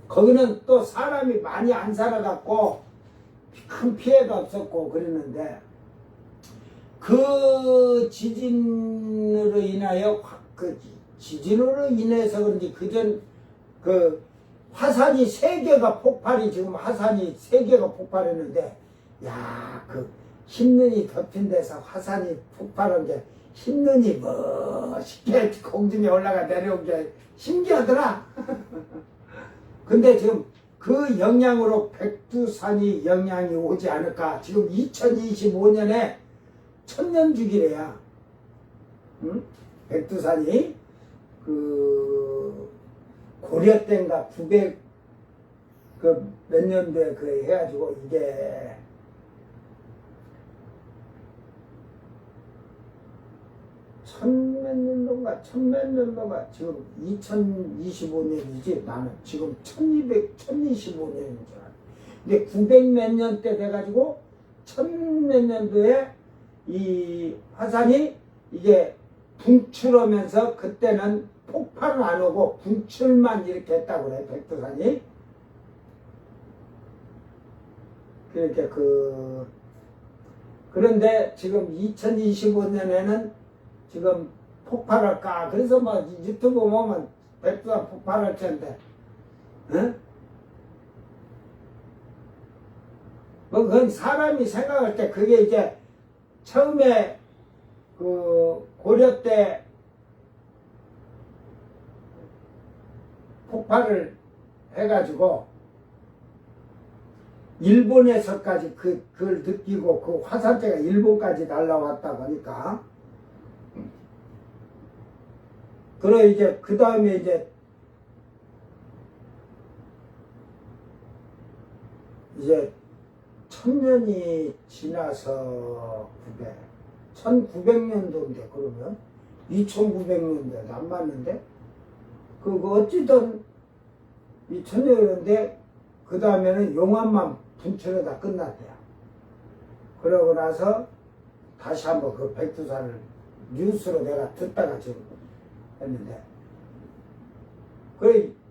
거기는 또 사람이 많이 안 살아갖고 큰 피해가 없었고 그랬는데 그 지진으로 인하여 그 지진으로 인해서 그런지 그전 그 화산이 3개가 폭발이 지금 화산이 3개가 폭발했는데 야 그 흰눈이 덮인 데서 화산이 폭발한 게 흰눈이 멋있게 공중에 올라가 내려온 게 신기하더라. 근데 지금 그 영향으로 백두산이 영향이 오지 않을까. 지금 2025년에 천년주기래야. 응? 백두산이 그 고려 때인가 900 그 몇 년도에 그 해가지고 이게 천몇 년도인가 지금 2025년이지 나는 지금 1225년인 줄 알아. 근데 900 몇 년 때 돼가지고 1000 몇 년도에 이 화산이 이게 분출하면서 그때는 폭발은 안 오고 분출만 이렇게 했다고 그래 백두산이. 그러니까 그런데 지금 2025년에는 지금 폭발할까 그래서 뭐 유튜브 보면 백두산 폭발할 텐데 응? 뭐 그건 사람이 생각할 때 그게 이제 처음에 그 고려 때 폭발을 해가지고 일본에서까지 그걸 느끼고 그 화산재가 일본까지 날라왔다 보니까 그래 이제 그 다음에 이제 1000년이 지나서 1900년도인데 그러면 2900년도에 안 맞는데 그거 어찌든 2000년인데 그 다음에는 용암만 분출하다 끝났대요. 그러고 나서 다시 한번 그 백두산을 뉴스로 내가 듣다가 지금 했는데,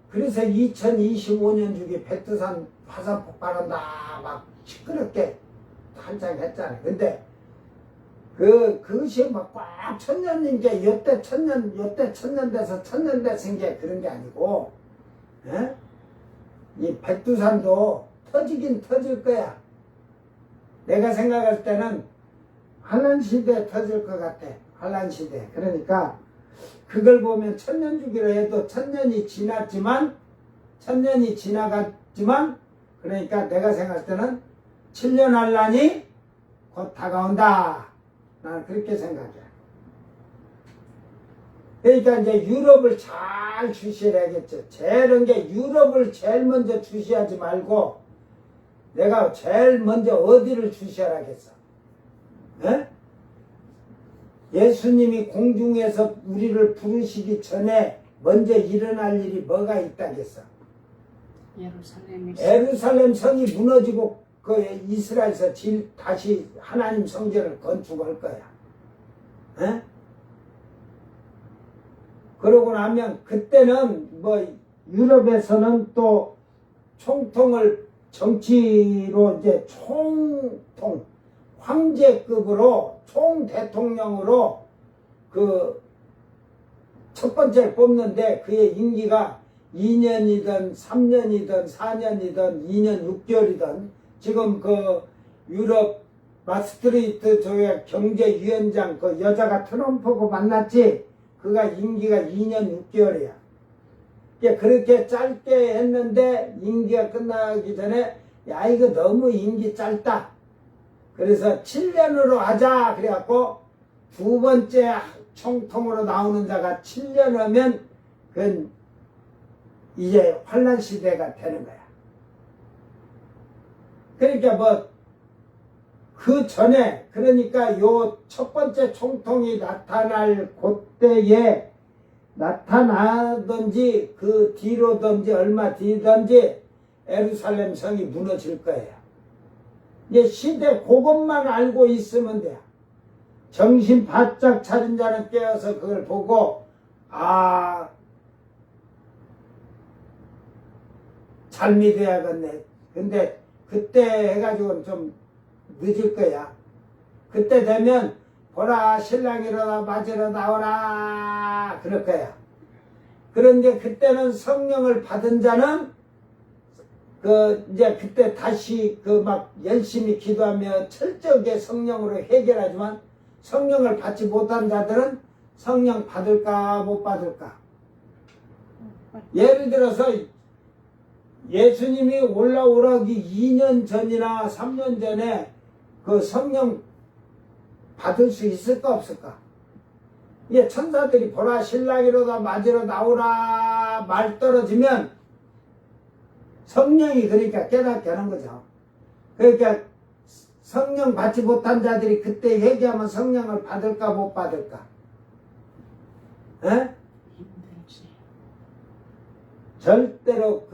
그래서 2025년 주기 백두산 화산 폭발한다 막 시끄럽게 한창 했잖아요. 근데 그것이 막 꽉 천년인게 요때 천년 돼서 천년 돼서 게 그런 게 아니고, 에? 이 백두산도 터지긴 터질 거야. 내가 생각할 때는 한란시대에 터질 것 같아. 한란시대. 그러니까 그걸 보면 천년주기로 해도 천년이 지나갔지만 그러니까 내가 생각할 때는 7년 한란이 곧 다가온다. 나는 그렇게 생각해. 그러니까 이제 유럽을 잘 주시해야겠죠. 제일 게 유럽을 제일 먼저 주시하지 말고 내가 제일 먼저 어디를 주시하라겠어? 에? 예수님이 공중에서 우리를 부르시기 전에 먼저 일어날 일이 뭐가 있다겠어? 예루살렘 성이 무너지고 그 이스라엘에서 다시 하나님 성전을 건축할 거야. 에? 그러고 나면 그때는 뭐 유럽에서는 또 총통을 정치로 이제 총통 황제급으로 총 대통령으로 그 첫 번째를 뽑는데 그의 임기가 2년이든 3년이든 4년이든 2년 6개월이든 지금 그 유럽 마스트리트 조약 경제위원장 그 여자가 트럼프하고 만났지. 그가 임기가 2년 6개월이야. 그렇게 짧게 했는데 임기가 끝나기 전에 야 이거 너무 임기 짧다. 그래서 7년으로 하자. 그래갖고 두 번째 총통으로 나오는 자가 7년 하면 그건 이제 환란 시대가 되는 거야. 그러니까 뭐 그 전에 그러니까 요 첫 번째 총통이 나타날 그때에 나타나든지 그 뒤로든지 얼마 뒤든지 예루살렘 성이 무너질 거예요. 이제 시대 그것만 알고 있으면 돼요. 정신 바짝 차린 자는 깨어서 그걸 보고 잘 믿어야겠네. 근데 그때 해가지고는 좀 늦을 거야. 그때 되면 보라 신랑이 일어나 맞으러 나오라 그럴 거야. 그런데 그때는 성령을 받은 자는 이제 그때 다시 막 열심히 기도하며 철저하게 성령으로 해결하지만 성령을 받지 못한 자들은 성령 받을까 못 받을까. 예를 들어서 예수님이 올라오기 2년 전이나 3년 전에 그 성령 받을 수 있을까 없을까? 이게 천사들이 보라 신랑이로다 맞으러 나오라 말 떨어지면 성령이 그러니까 깨닫게 하는 거죠. 그러니까 성령 받지 못한 자들이 그때 회개하면 성령을 받을까 못 받을까? 에? 힘들지. 절대로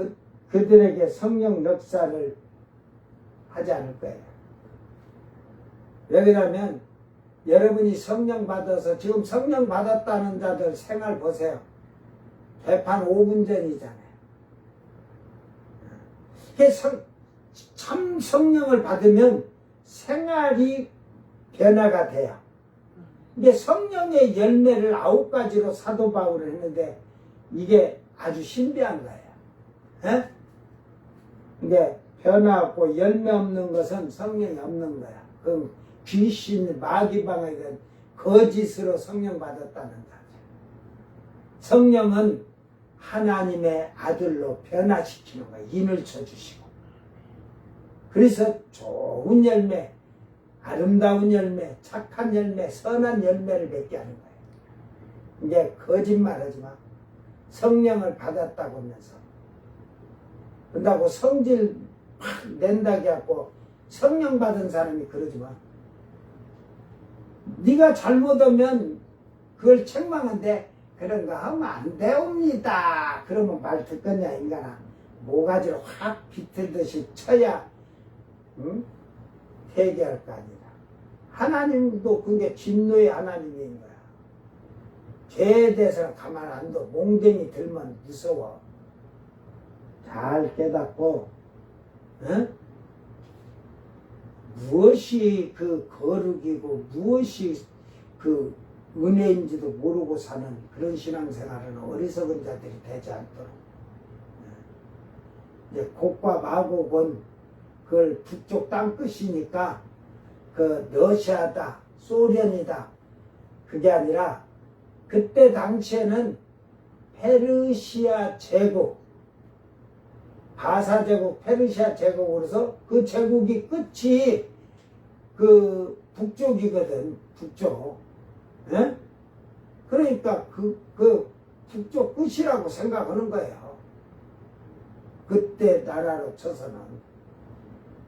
그들에게 성령 역사를 하지 않을 거예요. 왜냐하면 여러분이 성령 받아서 지금 성령 받았다는 자들 생활 보세요. 개판 5분 전이잖아요. 참 성령을 받으면 생활이 변화가 돼요. 이게 성령의 열매를 9가지로 사도 바울을 했는데 이게 아주 신비한 거예요. 에? 이게 변화하고 열매 없는 것은 성령이 없는 거야. 그럼 귀신, 마귀방이든 거짓으로 성령 받았다는 거죠. 성령은 하나님의 아들로 변화시키는 거예요. 인을 쳐주시고. 그래서 좋은 열매, 아름다운 열매, 착한 열매, 선한 열매를 맺게 하는 거예요. 이제 거짓말하지 마. 성령을 받았다고 하면서. 그런다고 성질 팍 낸다고 하고 성령 받은 사람이 그러지 마. 네가 잘못하면 그걸 책망한데 그런 거 하면 안 되옵니다. 그러면 말 듣겠냐 인간아. 모가지를 확 비틀듯이 쳐야 응? 회개할 거 아니라. 하나님도 그게 진노의 하나님인 거야. 죄에 대해서는 가만 안 둬. 몽댕이 들면 무서워. 잘 깨닫고 응? 무엇이 그 거룩이고 무엇이 그 은혜인지도 모르고 사는 그런 신앙생활은 어리석은 자들이 되지 않도록. 이제 곡과 마곡은 그걸 북쪽 땅끝이니까 그 러시아다, 소련이다. 그게 아니라 그때 당시에는 페르시아 제국, 바사 제국, 페르시아 제국으로서 그 제국이 끝이 그 북쪽이거든, 북쪽. 예? 그러니까 그 북쪽 끝이라고 생각하는 거예요. 그때 나라로 쳐서는.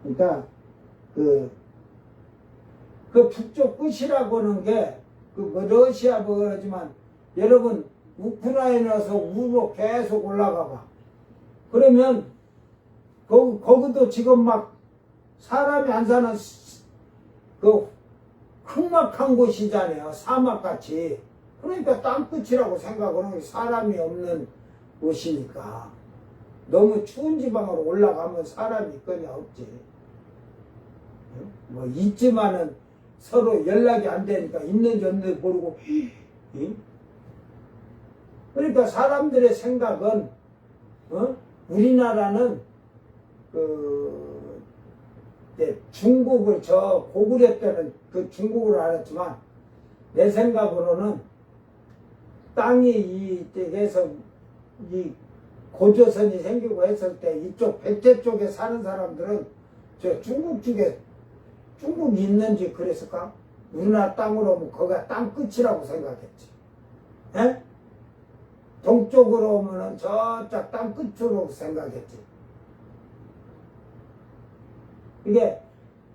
그러니까 그 북쪽 끝이라고 하는 게 뭐 러시아 그러지만 여러분 우크라이나에서 우로 계속 올라가 봐. 그러면 거기도 지금 막 사람이 안 사는 그 흑막한 곳이잖아요. 사막같이. 그러니까 땅끝이라고 생각하는 게 사람이 없는 곳이니까. 너무 추운 지방으로 올라가면 사람이 있거냐 없지. 뭐 있지만은 서로 연락이 안 되니까 있는지 없는지 모르고. 그러니까 사람들의 생각은 우리나라는 중국을 저 고구려 때는 그 중국을 알았지만 내 생각으로는 땅이 이쪽에서 이 고조선이 생기고 했을 때 이쪽 백제 쪽에 사는 사람들은 저 중국 쪽에 중국이 있는지 그랬을까? 우리나라 땅으로 오면 거기가 땅 끝이라고 생각했지. 에? 동쪽으로 오면은 저쪽 땅 끝으로 생각했지. 이게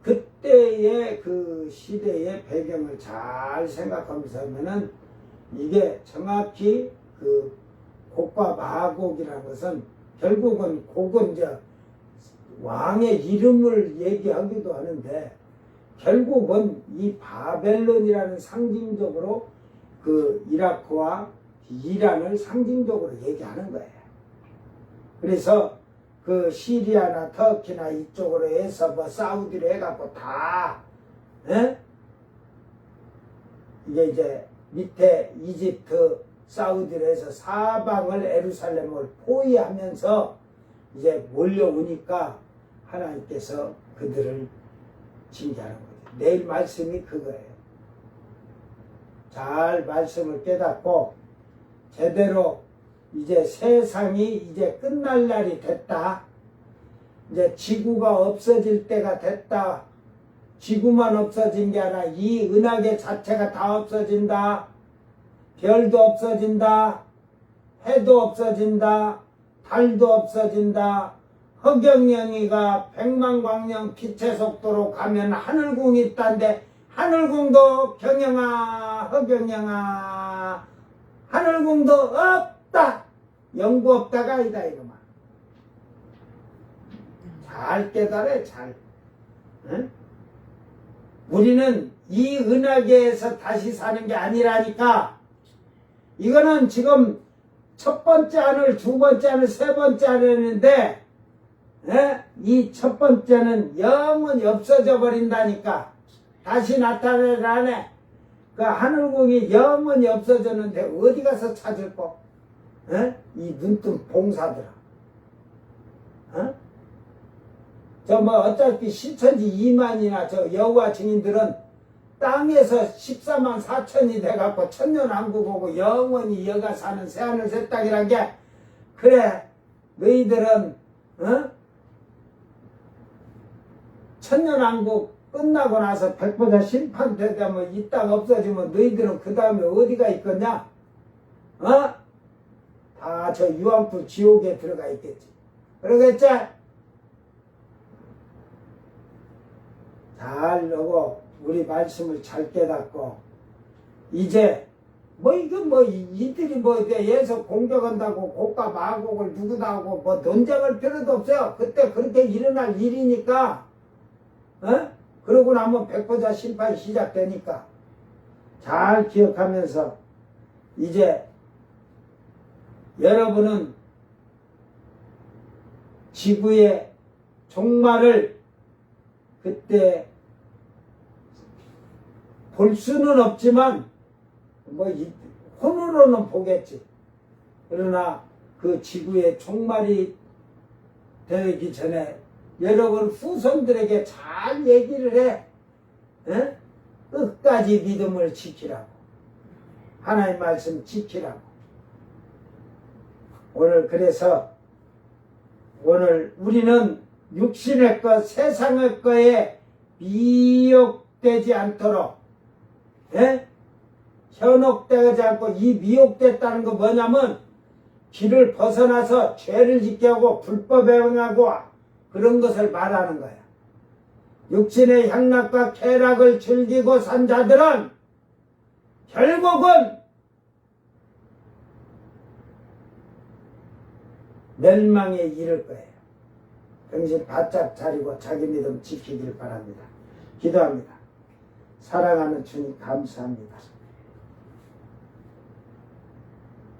그때의 그 시대의 배경을 잘 생각하면서 하면은 이게 정확히 그 곡과 마곡이라는 것은 결국은 곡은 이제 왕의 이름을 얘기하기도 하는데 결국은 이 바벨론이라는 상징적으로 그 이라크와 이란을 상징적으로 얘기하는 거예요. 그래서 그 시리아나 터키나 이쪽으로 해서 뭐 사우디로 해갖고 다 이게 이제 밑에 이집트 사우디로 해서 사방을 에루살렘을 포위하면서 이제 몰려오니까 하나님께서 그들을 징계하는 거예요. 내일 말씀이 그거예요. 잘 말씀을 깨닫고 제대로 이제 세상이 이제 끝날 날이 됐다. 이제 지구가 없어질 때가 됐다. 지구만 없어진 게 아니라 이 은하계 자체가 다 없어진다. 별도 없어진다. 해도 없어진다. 달도 없어진다. 허경영이가 백만광년 빛의 속도로 가면 하늘궁이 있다는데 하늘궁도 경영아 허경영아 하늘궁도 없다. 영구 없다가 아니다 이거만. 잘 깨달아 잘. 응? 우리는 이 은하계에서 다시 사는 게 아니라니까. 이거는 지금 첫 번째 안을 두 번째 안을 세 번째 안이었는데 이 첫 번째는 영원히 없어져 버린다니까. 다시 나타나질 않아. 그 하늘궁이 영원히 없어졌는데 어디 가서 찾을 거? 이 눈뜬 봉사들아. 저 뭐 어차피 신천지 2만이나 저 여호와 증인들은 땅에서 14만 4천이 돼갖고 천년왕국 오고 영원히 여가 사는 새하늘 새 땅이란 게 그래 너희들은 천년왕국 끝나고 나서 백보자 심판 되면 이 땅 없어지면 너희들은 그 다음에 어디가 있겠냐? 다 저 유황불 지옥에 들어가 있겠지. 그러겠지? 잘 하고 우리 말씀을 잘 깨닫고 이제 뭐 이건 뭐 이들이 뭐 예서 공격한다고 고가 마곡을 누구다 하고 뭐 논쟁할 필요도 없어요. 그때 그렇게 일어날 일이니까. 그러고 나면 백보자 심판이 시작되니까 잘 기억하면서 이제 여러분은 지구의 종말을 그때 볼 수는 없지만 뭐 혼으로는 보겠지. 그러나 그 지구의 종말이 되기 전에 여러분 후손들에게 잘 얘기를 해. 끝까지 믿음을 지키라고. 하나님 말씀 지키라고. 오늘 그래서 오늘 우리는 육신의 것, 세상의 것에 미혹되지 않도록 현혹되지 않고 이 미혹됐다는 거 뭐냐면 길을 벗어나서 죄를 짓게 하고 불법에 행하고 그런 것을 말하는 거야. 육신의 향락과 쾌락을 즐기고 산 자들은 결국은 멸망에 이를 거예요. 정신 바짝 차리고 자기 믿음 지키길 바랍니다. 기도합니다. 사랑하는 주님 감사합니다.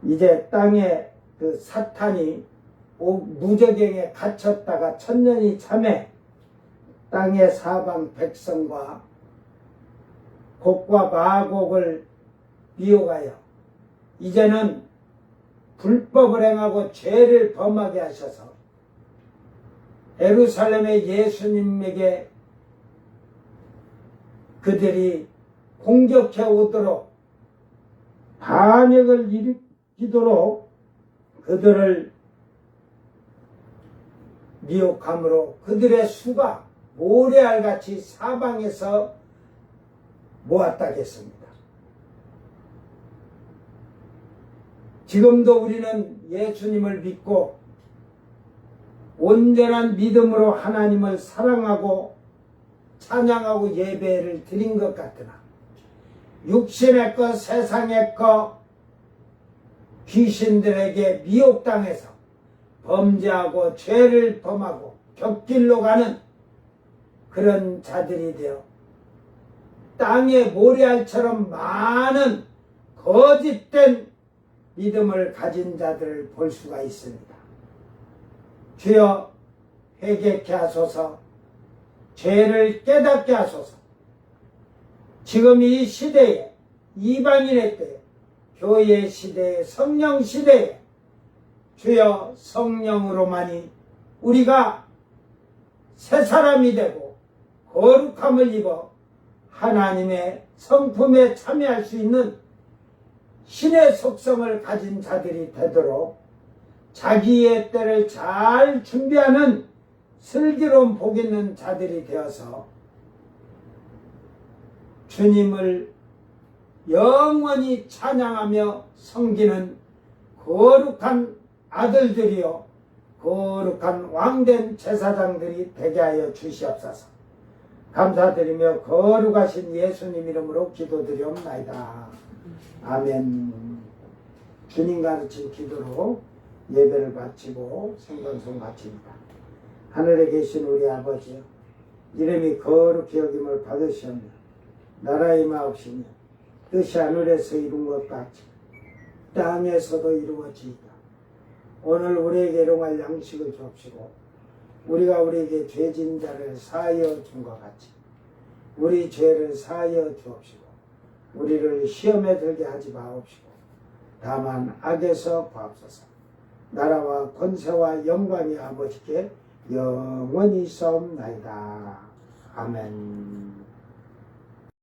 이제 땅에 그 사탄이 무저갱에 갇혔다가 천년이 참에 땅의 사방 백성과 곡과 마곡을 미혹하여 이제는 불법을 행하고 죄를 범하게 하셔서 예루살렘의 예수님에게 그들이 공격해 오도록 반역을 일으키도록 그들을 미혹함으로 그들의 수가 모래알같이 사방에서 모았다겠습니다. 지금도 우리는 예수님을 믿고 온전한 믿음으로 하나님을 사랑하고 찬양하고 예배를 드린 것 같으나 육신의 것, 세상의 것, 귀신들에게 미혹당해서 범죄하고 죄를 범하고 격길로 가는 그런 자들이 되어 땅의 모래알처럼 많은 거짓된 믿음을 가진 자들을 볼 수가 있습니다. 주여 회개케 하소서, 죄를 깨닫게 하소서. 지금 이 시대에, 이방인의 때에, 교회 시대에, 성령 시대에 주여 성령으로만이 우리가 새 사람이 되고 거룩함을 입어 하나님의 성품에 참여할 수 있는 신의 속성을 가진 자들이 되도록 자기의 때를 잘 준비하는 슬기로운 복 있는 자들이 되어서 주님을 영원히 찬양하며 섬기는 거룩한 아들들이요 거룩한 왕된 제사장들이 되게 하여 주시옵소서. 감사드리며 거룩하신 예수님 이름으로 기도드리옵나이다. 아멘. 주님 가르친 기도로 예배를 바치고 생방송 마칩니다. 하늘에 계신 우리 아버지여, 이름이 거룩히 여김을 받으시오며 나라의 마옵시며 뜻이 하늘에서 이룬 것 같이 땅에서도 이루어지이다. 오늘 우리에게 일용할 양식을 주옵시고 우리가 우리에게 죄진 자를 사하여 준 것 같이 우리 죄를 사하여 주옵시고 우리를 시험에 들게 하지 마옵시고 다만 악에서 구하옵소서. 나라와 권세와 영광이 아버지께 영원히 있사옵나이다. 아멘.